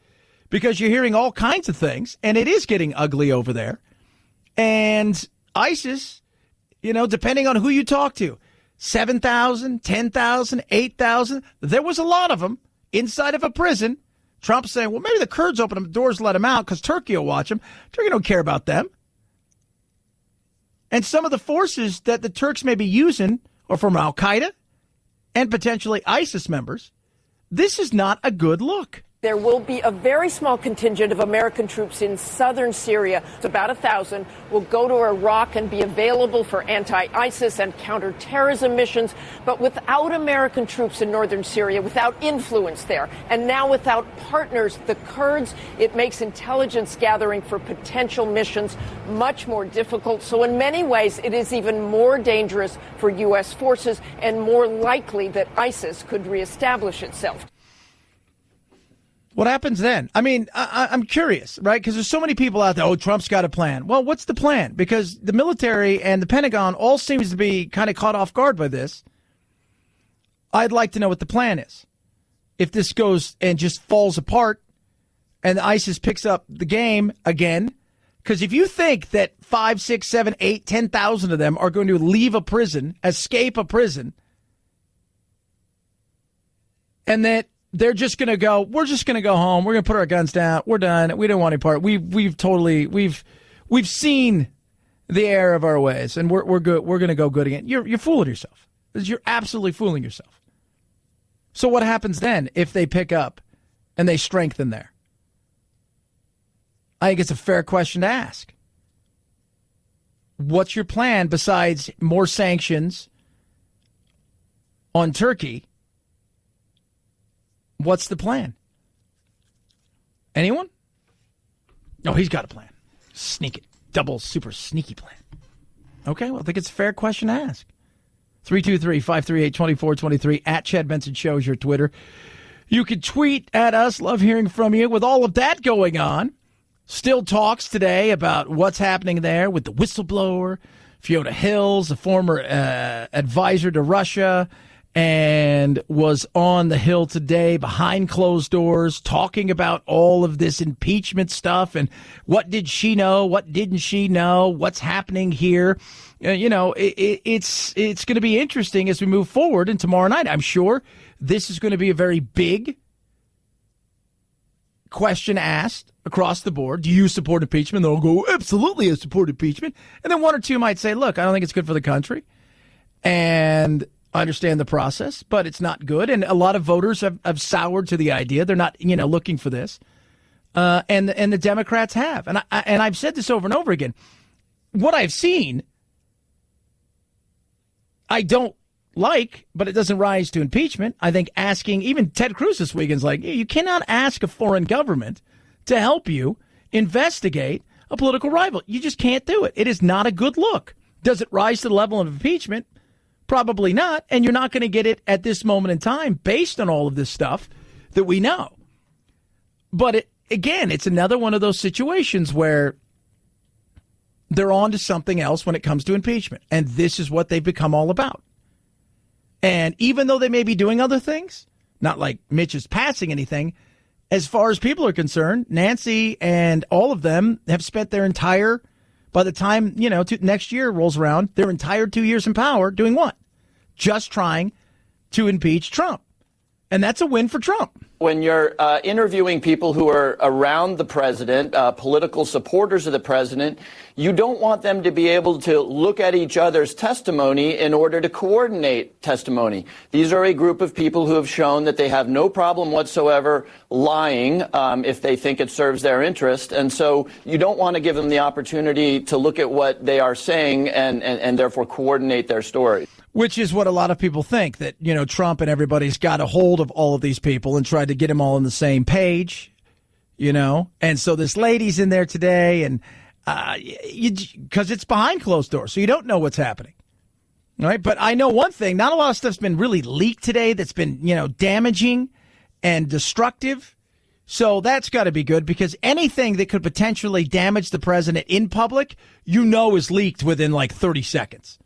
because you're hearing all kinds of things, and it is getting ugly over there. And ISIS, depending on who you talk to, 7,000, 10,000, 8,000. There was a lot of them inside of a prison Trump's saying, well, maybe the Kurds open the doors, let them out because Turkey will watch them. Turkey don't care about them. And some of the forces that the Turks may be using are from Al-Qaeda and potentially ISIS members. This is not a good look. There will be a very small contingent of American troops in southern Syria. It's about 1,000 will go to Iraq and be available for anti-ISIS and counterterrorism missions. But without American troops in northern Syria, without influence there, and now without partners, the Kurds, it makes intelligence gathering for potential missions much more difficult. So in many ways, it is even more dangerous for U.S. forces and more likely that ISIS could reestablish itself. What happens then? I mean, I'm curious, right? Because there's so many people out there, oh, Trump's got a plan. Well, what's the plan? Because the military and the Pentagon all seems to be kind of caught off guard by this. I'd like to know what the plan is. If this goes and just falls apart and ISIS picks up the game again, because if you think that 5, 6, 7, 8, 10,000 of them are going to leave a prison, escape a prison, and that they're just going to go, we're just going to go home. We're going to put our guns down. We're done. We don't want any part. We've seen the error of our ways, and we're good. We're going to go good again. You're fooling yourself. You're absolutely fooling yourself. So what happens then if they pick up and they strengthen there? I think it's a fair question to ask. What's your plan besides more sanctions on Turkey? What's the plan? Anyone? No, he's got a plan. Sneak it. Double super sneaky plan. Okay, well, I think it's a fair question to ask. 323-538-2423 at Chad Benson Show is your Twitter. You can tweet at us. Love hearing from you. With all of that going on, still talks today about what's happening there with the whistleblower, Fiona Hills, a former advisor to Russia, and was on the Hill today behind closed doors talking about all of this impeachment stuff and what did she know, what didn't she know, what's happening here. It's going to be interesting as we move forward. And tomorrow night, I'm sure this is going to be a very big question asked across the board. Do you support impeachment? They'll go, absolutely, I support impeachment. And then one or two might say, look, I don't think it's good for the country. And I understand the process, but it's not good. And a lot of voters have soured to the idea. They're not, looking for this. And the Democrats have. And I've said this over and over again. What I've seen, I don't like, but it doesn't rise to impeachment. I think asking, even Ted Cruz this weekend's like, you cannot ask a foreign government to help you investigate a political rival. You just can't do it. It is not a good look. Does it rise to the level of impeachment? Probably not, and you're not going to get it at this moment in time based on all of this stuff that we know. But it's another one of those situations where they're on to something else when it comes to impeachment, and this is what they've become all about. And even though they may be doing other things, not like Mitch is passing anything, as far as people are concerned, Nancy and all of them have spent their entire, by the time, next year rolls around, their entire 2 years in power doing what? Just trying to impeach Trump. And that's a win for Trump. When you're interviewing people who are around the president, political supporters of the president, you don't want them to be able to look at each other's testimony in order to coordinate testimony. These are a group of people who have shown that they have no problem whatsoever lying if they think it serves their interest. And so you don't want to give them the opportunity to look at what they are saying and therefore coordinate their story. Which is what a lot of people think, that, Trump and everybody's got a hold of all of these people and tried to get them all on the same page, And so this lady's in there today, and because it's behind closed doors, so you don't know what's happening. All right. But I know one thing, not a lot of stuff's been really leaked today that's been, damaging and destructive. So that's got to be good, because anything that could potentially damage the president in public, is leaked within like 30 seconds.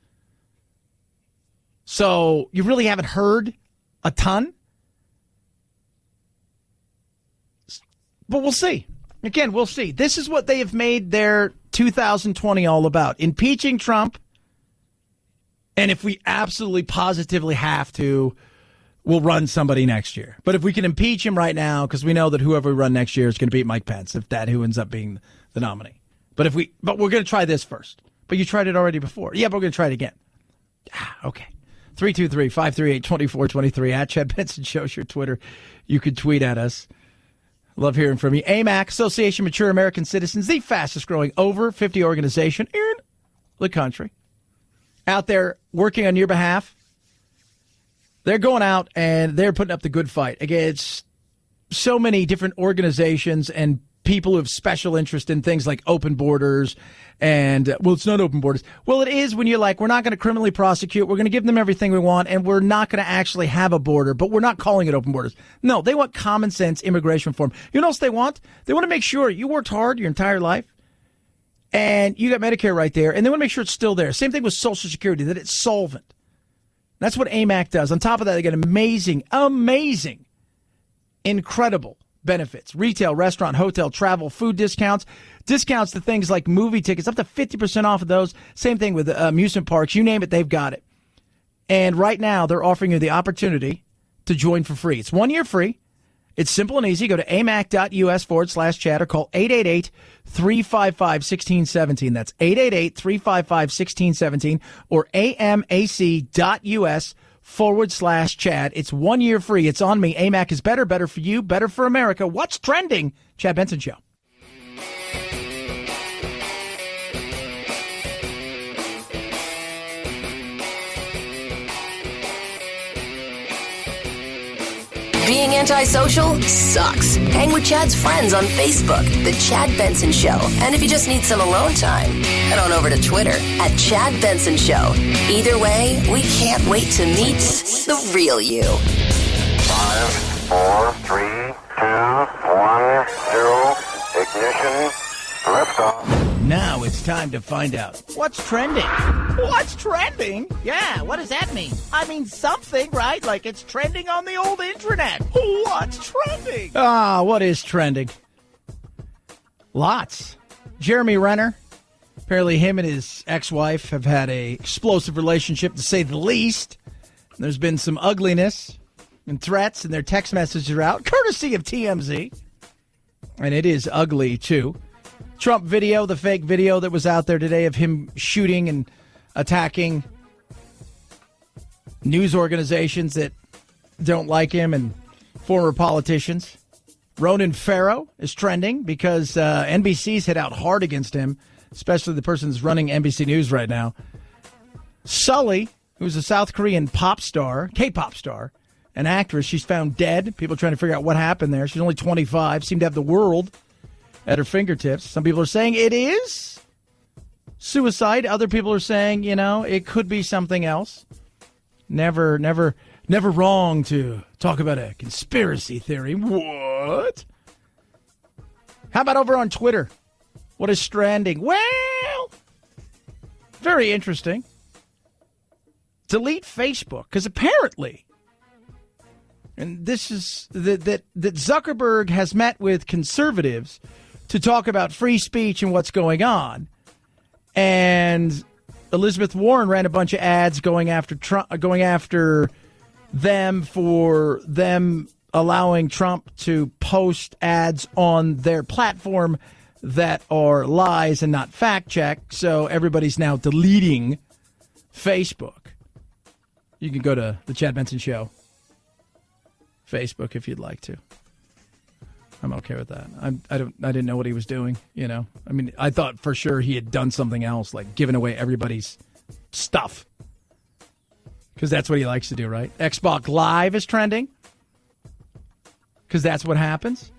So you really haven't heard a ton. But we'll see. Again, we'll see. This is what they have made their 2020 all about. Impeaching Trump. And if we absolutely positively have to, will run somebody next year. But if we can impeach him right now, because we know that whoever we run next year is going to beat Mike Pence, if that who ends up being the nominee. But we're going to try this first. But you tried it already before. Yeah, but we're going to try it again. Okay. 323-538-2423 at Chad Benson Show's your Twitter. You could tweet at us. Love hearing from you. AMAC, Association of Mature American Citizens, the fastest growing over 50 organization in the country. Out there working on your behalf. They're going out and they're putting up the good fight against so many different organizations and people who have special interest in things like open borders and, well, it's not open borders. Well, it is when you're like, we're not going to criminally prosecute. We're going to give them everything we want, and we're not going to actually have a border, but we're not calling it open borders. No, they want common sense immigration reform. You know what else they want? They want to make sure you worked hard your entire life and you got Medicare right there, and they want to make sure it's still there. Same thing with Social Security, that it's solvent. That's what AMAC does. On top of that, they get amazing, incredible benefits. Retail, restaurant, hotel, travel, food discounts. Discounts to things like movie tickets, up to 50% off of those. Same thing with amusement parks. You name it, they've got it. And right now, they're offering you the opportunity to join for free. It's 1 year free. It's simple and easy. Go to amac.us/chat or call 888-355-1617. That's 888-355-1617 or amac.us/Chad. It's 1 year free. It's on me. AMAC is better, better for you, better for America. What's trending? Chad Benson Show. Being antisocial sucks. Hang with Chad's friends on Facebook, The Chad Benson Show. And if you just need some alone time, head on over to Twitter at Chad Benson Show. Either way, we can't wait to meet the real you. 5, 4, 3, 2, 1, 0, ignition, liftoff. Now it's time to find out what's trending. What's trending? Yeah, what does that mean? I mean something, right? Like it's trending on the old intranet. What's trending? What is trending? Lots. Jeremy Renner. Apparently him and his ex-wife have had a explosive relationship, to say the least. There's been some ugliness and threats, and their text messages are out, courtesy of TMZ. And it is ugly, too. Trump video, the fake video that was out there today of him shooting and attacking news organizations that don't like him and former politicians. Ronan Farrow is trending because NBC's hit out hard against him, especially the person who's running NBC News right now. Sully, who's a South Korean pop star, K-pop star, an actress, she's found dead. People are trying to figure out what happened there. She's only 25, seemed to have the world at her fingertips. Some people are saying it is suicide. Other people are saying, it could be something else. Never wrong to talk about a conspiracy theory. What? How about over on Twitter? What is trending? Well, very interesting. Delete Facebook, because apparently, and this is that Zuckerberg has met with conservatives to talk about free speech and what's going on. And Elizabeth Warren ran a bunch of ads going after Trump, going after them for them allowing Trump to post ads on their platform that are lies and not fact checked. So everybody's now deleting Facebook. You can go to the Chad Benson Show Facebook if you'd like to. I'm okay with that. I didn't know what he was doing, I mean, I thought for sure he had done something else, like giving away everybody's stuff. Because that's what he likes to do, right? Xbox Live is trending. Because that's what happens.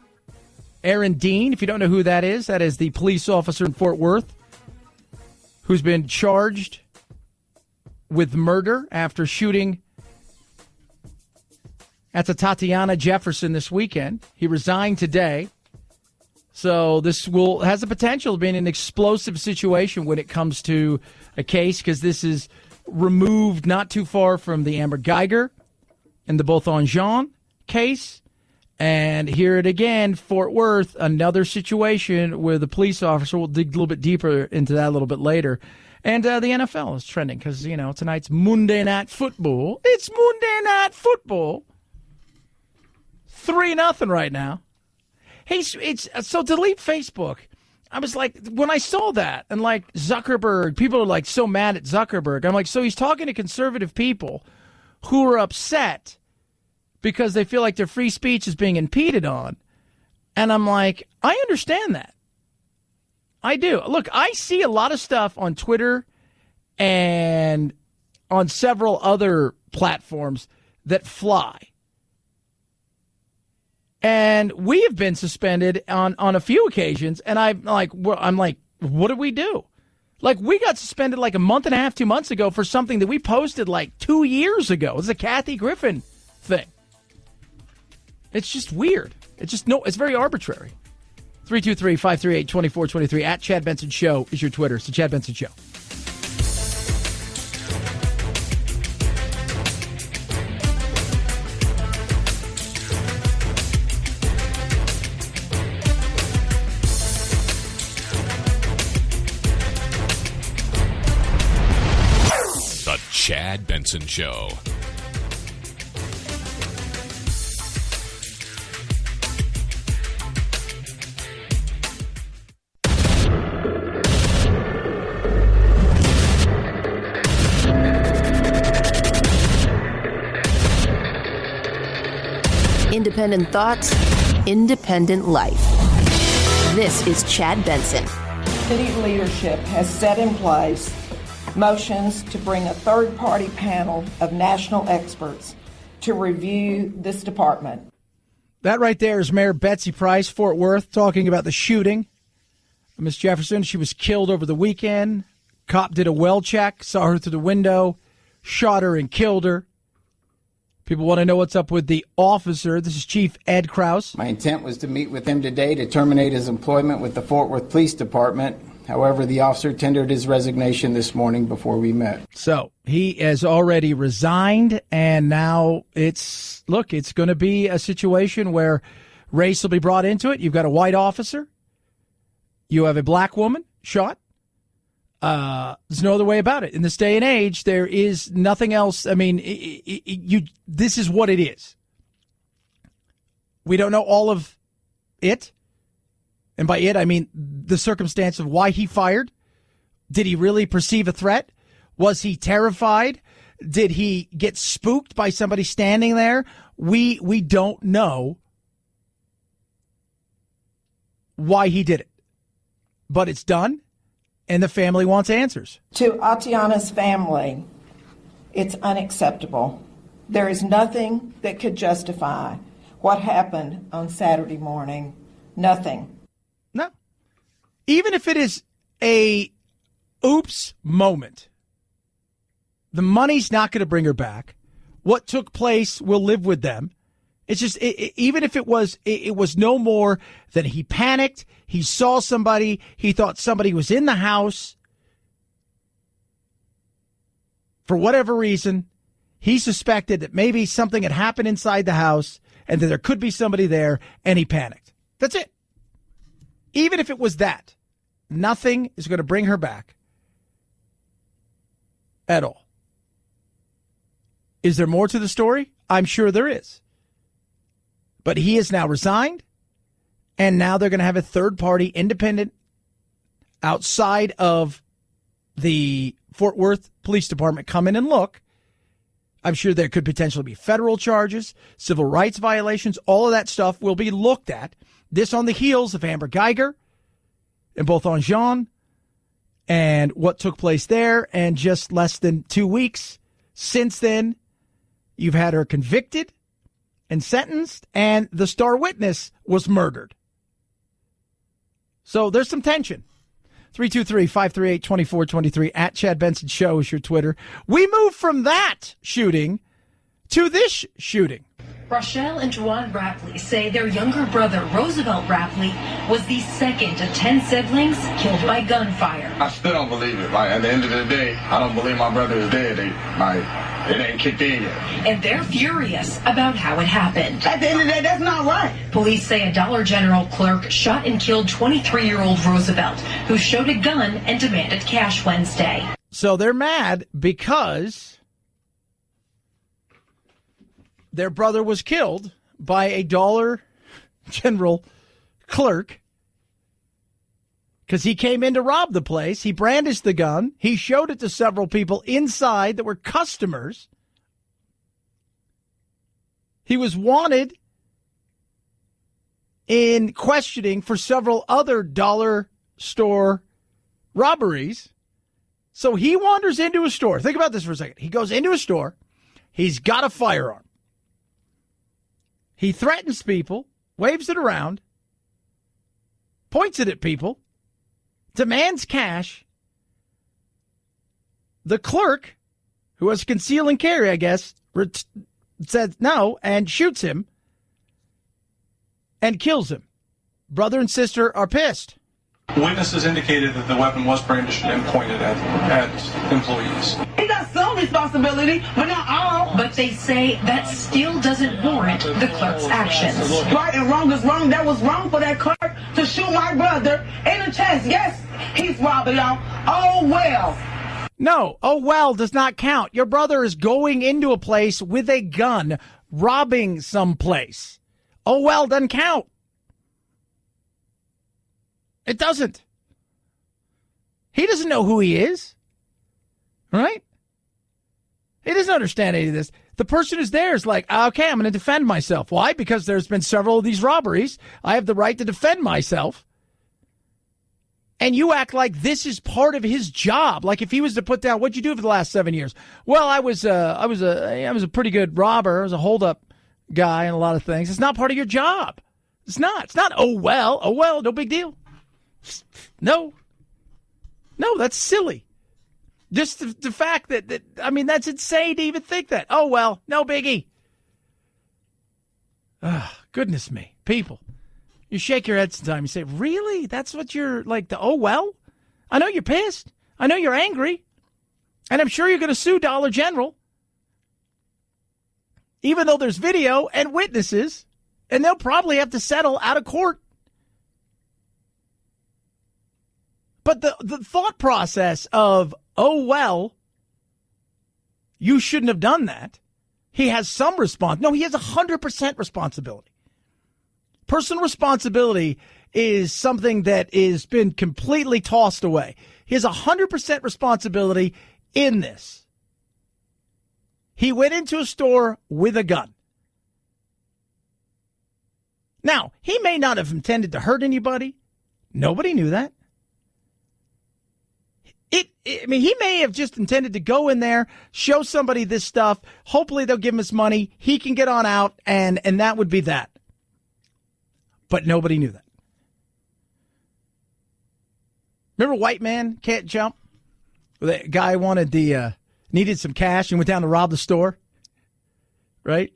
Aaron Dean, if you don't know who that is the police officer in Fort Worth who's been charged with murder after shooting at the Tatiana Jefferson this weekend. He resigned today. So this has the potential of being an explosive situation when it comes to a case, because this is removed not too far from the Amber Geiger and the Beauthon-Jean case. And here it again, Fort Worth, another situation where the police officer, will dig a little bit deeper into that a little bit later. And the NFL is trending because, tonight's Monday Night Football. It's Monday Night Football. 3-0 right now. Hey, so delete Facebook. I was like, when I saw that, and like Zuckerberg, people are like so mad at Zuckerberg. I'm like, so he's talking to conservative people who are upset because they feel like their free speech is being impeded on. And I'm like, I understand that. I do. Look, I see a lot of stuff on Twitter and on several other platforms that fly. And we have been suspended on a few occasions, and I'm like, what did we do? Like, we got suspended like a month and a half, 2 months ago for something that we posted like 2 years ago. It was a Kathy Griffin thing. It's just weird. It's very arbitrary. 323-538-2423 at Chad Benson Show is your Twitter. It's the Chad Benson Show. The Chad Benson Show. Independent thoughts, independent life. This is Chad Benson. City leadership has set in place motions to bring a third-party panel of national experts to review this department. That right there is Mayor Betsy Price, Fort Worth, talking about the shooting of Miss Jefferson. She was killed over the weekend. Cop did a well check, saw her through the window, shot her and killed her. People want to know what's up with the officer. This is Chief Ed Krause. My intent was to meet with him today to terminate his employment with the Fort Worth Police Department. However, the officer tendered his resignation this morning before we met. So he has already resigned, and now it's going to be a situation where race will be brought into it. You've got a white officer. You have a black woman shot. There's no other way about it. In this day and age, there is nothing else. I mean, this is what it is. We don't know all of it. And by it, I mean the circumstance of why he fired. Did he really perceive a threat? Was he terrified? Did he get spooked by somebody standing there? We don't know why he did it. But it's done. And the family wants answers. To Atiana's family, it's unacceptable. There is nothing that could justify what happened on Saturday morning. Nothing. No. Even if it is a oops moment, the money's not going to bring her back. What took place will live with them. It's just, even if it was no more than he panicked, he saw somebody, he thought somebody was in the house. For whatever reason, he suspected that maybe something had happened inside the house and that there could be somebody there, and he panicked. That's it. Even if it was that, nothing is going to bring her back at all. Is there more to the story? I'm sure there is. But he has now resigned, and now they're going to have a third-party independent outside of the Fort Worth Police Department come in and look. I'm sure there could potentially be federal charges, civil rights violations. All of that stuff will be looked at. This on the heels of Amber Geiger and both on Jean and what took place there. And just less than 2 weeks since then, you've had her convicted and sentenced, and the star witness was murdered. So there's some tension. 323-538-2423 at Chad Benson Show is your Twitter. We move from that shooting to this shooting. Rochelle and Juwan Rapley say their younger brother, Roosevelt Rapley, was the second of 10 siblings killed by gunfire. I still don't believe it. Like, at the end of the day, I don't believe my brother is dead. It ain't kicked in yet. And they're furious about how it happened. At the end of the day, that's not right. Police say a Dollar General clerk shot and killed 23-year-old Roosevelt, who showed a gun and demanded cash Wednesday. So they're mad because their brother was killed by a Dollar General clerk because he came in to rob the place. He brandished the gun. He showed it to several people inside that were customers. He was wanted in questioning for several other dollar store robberies. So he wanders into a store. Think about this for a second. He goes into a store. He's got a firearm. He threatens people, waves it around, points it at people, demands cash. The clerk, who has conceal and carry, I guess, says no and shoots him and kills him. Brother and sister are pissed. Witnesses indicated that the weapon was brandished and pointed at employees. He got some responsibility, but not all. But they say that still doesn't warrant the clerk's actions. Right and wrong is wrong. That was wrong for that clerk to shoot my brother in the chest. Yes, he's robbing y'all. Oh, well. No, oh, well does not count. Your brother is going into a place with a gun, robbing someplace. Oh, well doesn't count. It doesn't. He doesn't know who he is, right? He doesn't understand any of this. The person who's there is like, okay, I'm going to defend myself. Why? Because there's been several of these robberies. I have the right to defend myself. And you act like this is part of his job. Like if he was to put down, what'd you do for the last 7 years? Well, I was a pretty good robber. I was a holdup guy and a lot of things. It's not part of your job. It's not. It's not. Oh well, no big deal. No, that's silly. Just the fact that that's insane to even think that. Oh, well, no biggie. Goodness me. People, you shake your head sometimes. You say, really? That's what you're like, oh, well? I know you're pissed. I know you're angry. And I'm sure you're going to sue Dollar General. Even though there's video and witnesses, and they'll probably have to settle out of court. But the thought process of, oh, well, you shouldn't have done that. He has some response. No, he has 100% responsibility. Personal responsibility is something that has been completely tossed away. He has 100% responsibility in this. He went into a store with a gun. Now, he may not have intended to hurt anybody. Nobody knew that. He may have just intended to go in there, show somebody this stuff. Hopefully they'll give him his money. He can get on out, and that would be that. But nobody knew that. Remember White Man Can't Jump? The guy needed some cash and went down to rob the store. Right?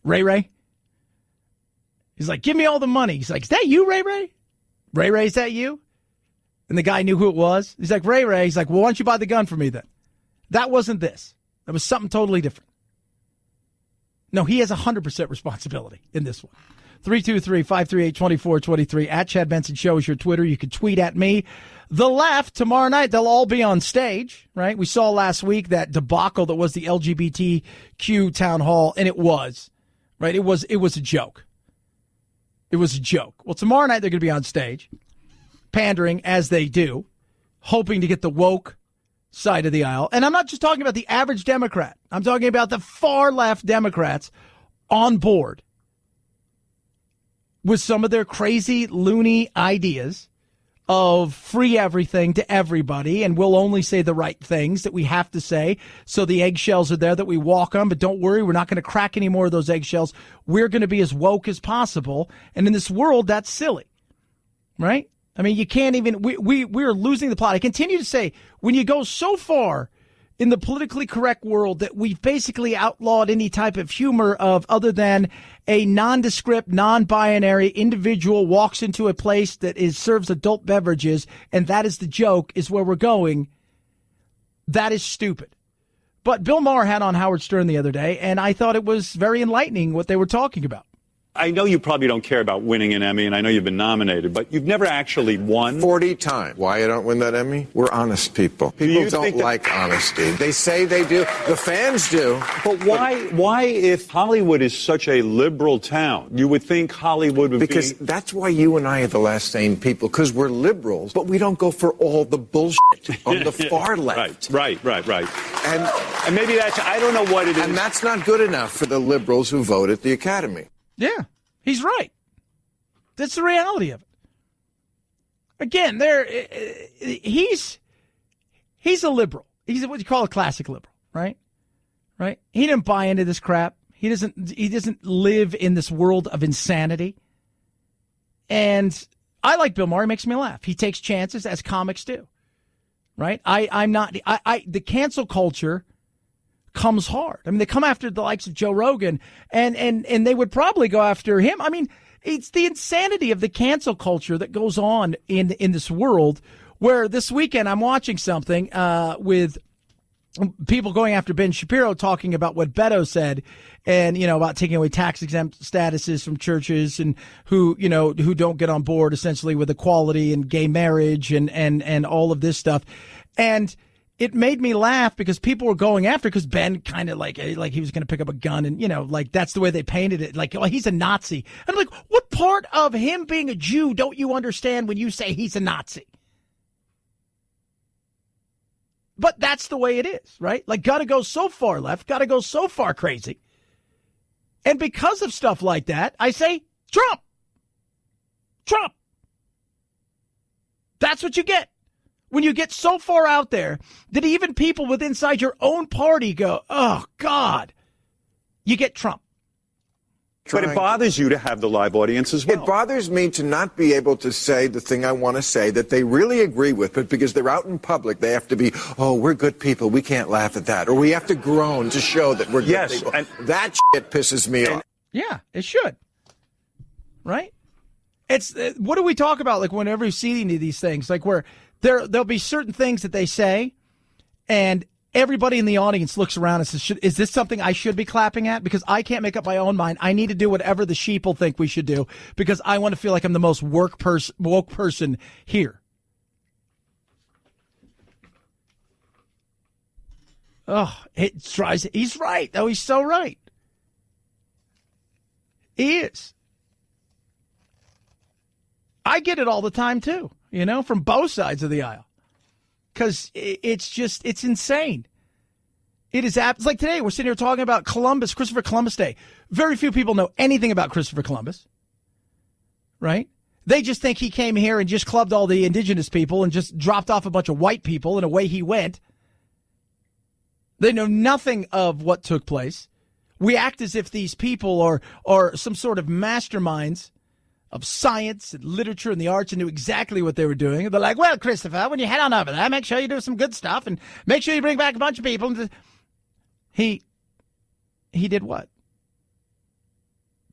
Ray. He's like, give me all the money. He's like, is that you, Ray? Ray, is that you? And the guy knew who it was. He's like, Ray. He's like, well, why don't you buy the gun for me then? That wasn't this. That was something totally different. No, he has 100% responsibility in this one. 323-538-2423. At Chad Benson Show is your Twitter. You can tweet at me. The Left, tomorrow night, they'll all be on stage, right? We saw last week that debacle that was the LGBTQ town hall, and it was, right? It was a joke. It was a joke. Well, tomorrow night they're going to be on stage, pandering as they do, hoping to get the woke side of the aisle. And I'm not just talking about the average Democrat. I'm talking about the far left Democrats on board with some of their crazy, loony ideas of free everything to everybody, and we'll only say the right things that we have to say. So the eggshells are there that we walk on, but don't worry, we're not going to crack any more of those eggshells. We're going to be as woke as possible. And in this world, that's silly, right? I mean, you can't even, we're losing the plot. I continue to say, when you go so far in the politically correct world that we've basically outlawed any type of humor of other than a nondescript, non-binary individual walks into a place that serves adult beverages, and that is the joke, is where we're going. That is stupid. But Bill Maher had on Howard Stern the other day, and I thought it was very enlightening what they were talking about. I know you probably don't care about winning an Emmy, and I know you've been nominated, but you've never actually won. 40 times. Why I don't win that Emmy? We're honest people. People don't like honesty. They say they do. The fans do. But why, if Hollywood is such a liberal town, you would think Hollywood would because that's why you and I are the last sane people, because we're liberals, but we don't go for all the bullshit on the far left. Right. And maybe that's, I don't know what it is. And that's not good enough for the liberals who vote at the Academy. Yeah, he's right. That's the reality of it. Again, he's a liberal. He's what you call a classic liberal, right? Right? He didn't buy into this crap. He doesn't live in this world of insanity. And I like Bill Maher. He makes me laugh. He takes chances, as comics do. Right? The cancel culture comes hard. I mean, they come after the likes of Joe Rogan, and they would probably go after him. I mean, it's the insanity of the cancel culture that goes on in this world, where this weekend I'm watching something with people going after Ben Shapiro, talking about what Beto said, and about taking away tax exempt statuses from churches, and who don't get on board essentially with equality and gay marriage and all of this stuff. And it made me laugh because people were going after, because Ben kind of like he was going to pick up a gun, and that's the way they painted it, like, oh, he's a Nazi. And I'm like, what part of him being a Jew don't you understand when you say he's a Nazi? But that's the way it is, right? Like, got to go so far left, got to go so far crazy. And because of stuff like that, I say, Trump. That's what you get. When you get so far out there that even people within inside your own party go, oh, God, you get Trump. But it bothers you to have the live audience as well. It bothers me to not be able to say the thing I want to say that they really agree with, but because they're out in public, they have to be, oh, we're good people, we can't laugh at that. Or we have to groan to show that we're good people. And that shit pisses me off. Yeah, it should. Right? It's what do we talk about, like, whenever you see any of these things, like, where there'll be certain things that they say, and everybody in the audience looks around and says, is this something I should be clapping at? Because I can't make up my own mind. I need to do whatever the sheeple think we should do, because I want to feel like I'm the most woke person here. Oh, he's right. Oh, he's so right. He is. I get it all the time, too, from both sides of the aisle. Because it's insane. It is it's like today, we're sitting here talking about Christopher Columbus Day. Very few people know anything about Christopher Columbus, right? They just think he came here and just clubbed all the indigenous people and just dropped off a bunch of white people, and away he went. They know nothing of what took place. We act as if these people are some sort of masterminds of science and literature and the arts and knew exactly what they were doing. They're like, well, Christopher, when you head on over there, make sure you do some good stuff and make sure you bring back a bunch of people. He did what?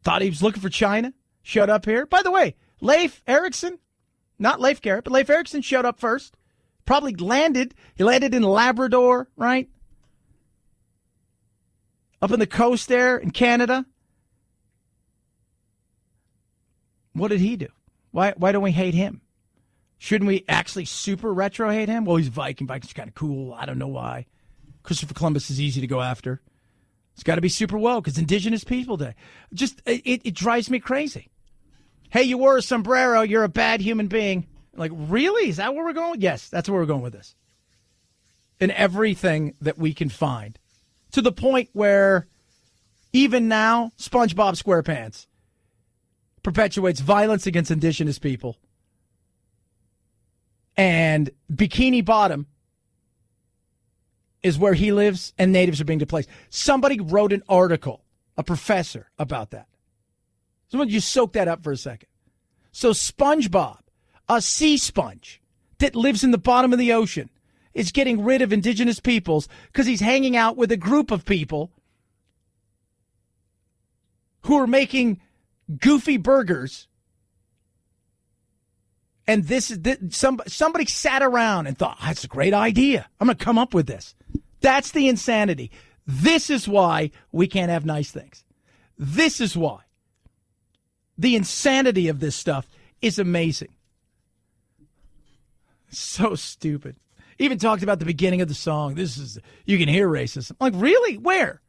Thought he was looking for China, showed up here. By the way, Leif Erikson, not Leif Garrett, but Leif Erikson showed up first. Probably landed. He landed in Labrador, right? Up in the coast there in Canada. What did he do? Why don't we hate him? Shouldn't we actually super retro hate him? Well, he's Viking. Viking's kind of cool. I don't know why. Christopher Columbus is easy to go after. It's got to be super woke. It's Indigenous People Day. Just, it drives me crazy. Hey, you wore a sombrero. You're a bad human being. Like, really? Is that where we're going? Yes, that's where we're going with this. In everything that we can find. To the point where even now, Spongebob Squarepants perpetuates violence against Indigenous people. And Bikini Bottom is where he lives, and natives are being displaced. Somebody wrote an article, a professor, about that. Someone just soak that up for a second. So SpongeBob, a sea sponge that lives in the bottom of the ocean, is getting rid of indigenous peoples because he's hanging out with a group of people who are making goofy burgers. And somebody sat around and thought, that's a great idea. I'm going to come up with this. That's the insanity. This is why we can't have nice things. This is why The insanity of this stuff is amazing. So stupid. Even talked about the beginning of the song. You can hear racism. Like, really? Where?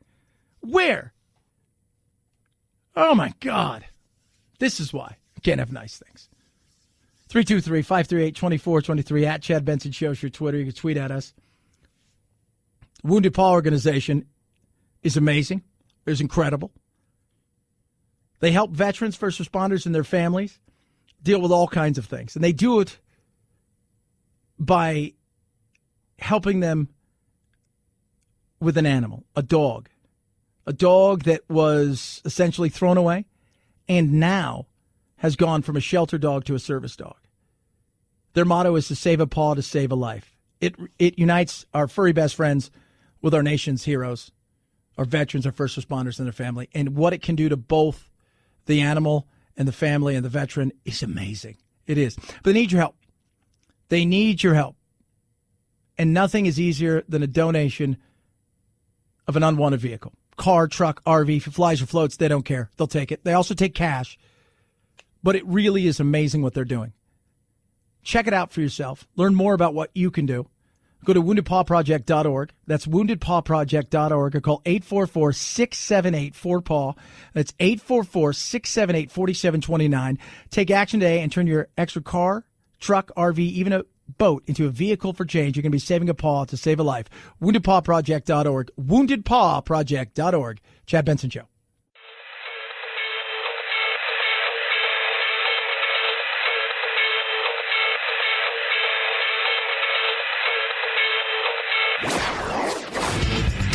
Oh, my God. This is why you can't have nice things. 323-538-2423 at Chad Benson Show is your Twitter. You can tweet at us. Wounded Paw organization is amazing. It's incredible. They help veterans, first responders, and their families deal with all kinds of things. And they do it by helping them with an animal, a dog that was essentially thrown away and now has gone from a shelter dog to a service dog. Their motto is to save a paw, to save a life. It unites our furry best friends with our nation's heroes, our veterans, our first responders, and their family. And what it can do to both the animal and the family and the veteran is amazing. It is. But they need your help. They need your help. And nothing is easier than a donation of an unwanted vehicle. Car, truck, RV, if it flies or floats, they don't care. They'll take it. They also take cash. But it really is amazing what they're doing. Check it out for yourself. Learn more about what you can do. Go to woundedpawproject.org. That's woundedpawproject.org. Or call 844-678-4PAW. That's 844-678-4729. Take action today and turn your extra car, truck, RV, even a boat into a vehicle for change. You're going to be saving a paw to save a life. Woundedpawproject.org. Woundedpawproject.org. Chad Benson Show.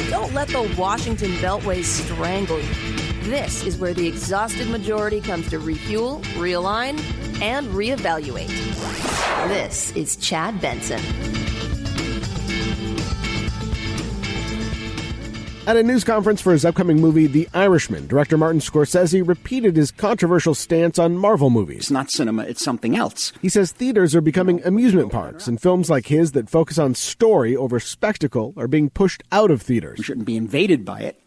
Don't let the Washington Beltway strangle you. This is where the exhausted majority comes to refuel, realign, and reevaluate. This is Chad Benson. At a news conference for his upcoming movie, The Irishman, director Martin Scorsese repeated his controversial stance on Marvel movies. It's not cinema, it's something else. He says theaters are becoming amusement parks, and films like his that focus on story over spectacle are being pushed out of theaters. We shouldn't be invaded by it.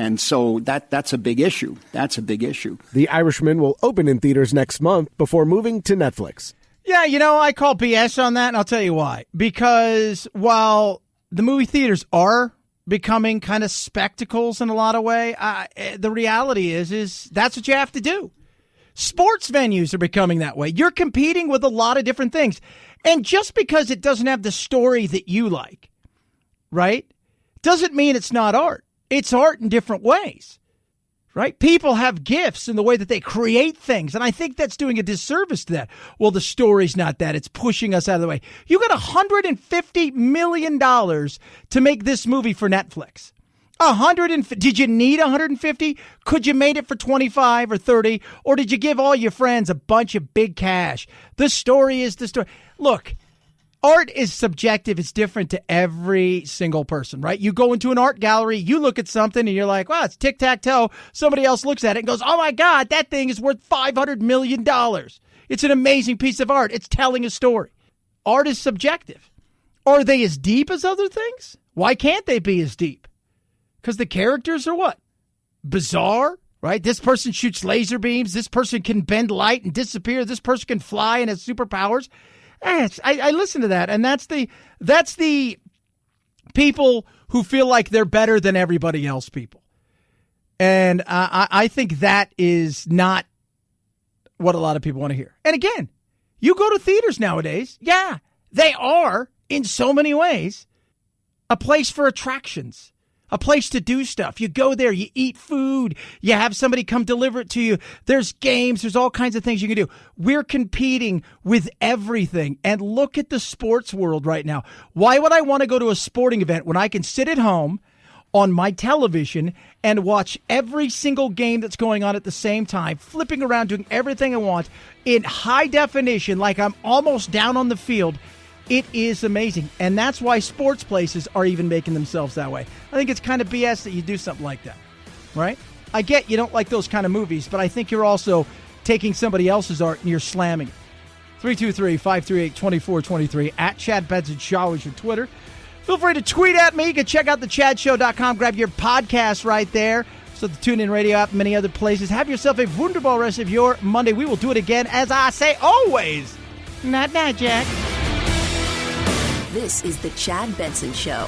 And so that's a big issue. That's a big issue. The Irishman will open in theaters next month before moving to Netflix. Yeah, I call BS on that, and I'll tell you why. Because while the movie theaters are becoming kind of spectacles in a lot of way, the reality is that's what you have to do. Sports venues are becoming that way. You're competing with a lot of different things. And just because it doesn't have the story that you like, right, doesn't mean it's not art. It's art in different ways, right? People have gifts in the way that they create things, and I think that's doing a disservice to that. Well, the story's not that. It's pushing us out of the way. You got $150 million to make this movie for Netflix. Did you need 150? Could you made it for 25 or 30? Or did you give all your friends a bunch of big cash? The story is the story. Look, art is subjective. It's different to every single person, right? You go into an art gallery, you look at something and you're like, well, it's tic-tac-toe. Somebody else looks at it and goes, oh my God, that thing is worth $500 million. It's an amazing piece of art. It's telling a story. Art is subjective. Are they as deep as other things? Why can't they be as deep? Because the characters are what? Bizarre, right? This person shoots laser beams. This person can bend light and disappear. This person can fly and has superpowers. I listen to that, and that's the people who feel like they're better than everybody else people. And I think that is not what a lot of people want to hear. And again, you go to theaters nowadays, yeah, they are, in so many ways, a place for attractions. A place to do stuff. You go there, you eat food, you have somebody come deliver it to you. There's games, there's all kinds of things you can do. We're competing with everything. And look at the sports world right now. Why would I want to go to a sporting event when I can sit at home on my television and watch every single game that's going on at the same time, flipping around, doing everything I want in high definition, like I'm almost down on the field? It is amazing. And that's why sports places are even making themselves that way. I think it's kind of BS that you do something like that, right? I get you don't like those kind of movies, but I think you're also taking somebody else's art and you're slamming it. 323-538-2423 at Chad Benson Show is your Twitter. Feel free to tweet at me. You can check out thechadshow.com. Grab your podcast right there. So the TuneIn Radio app and many other places. Have yourself a wonderful rest of your Monday. We will do it again, as I say always. Night, Jack. This is the Chad Benson Show.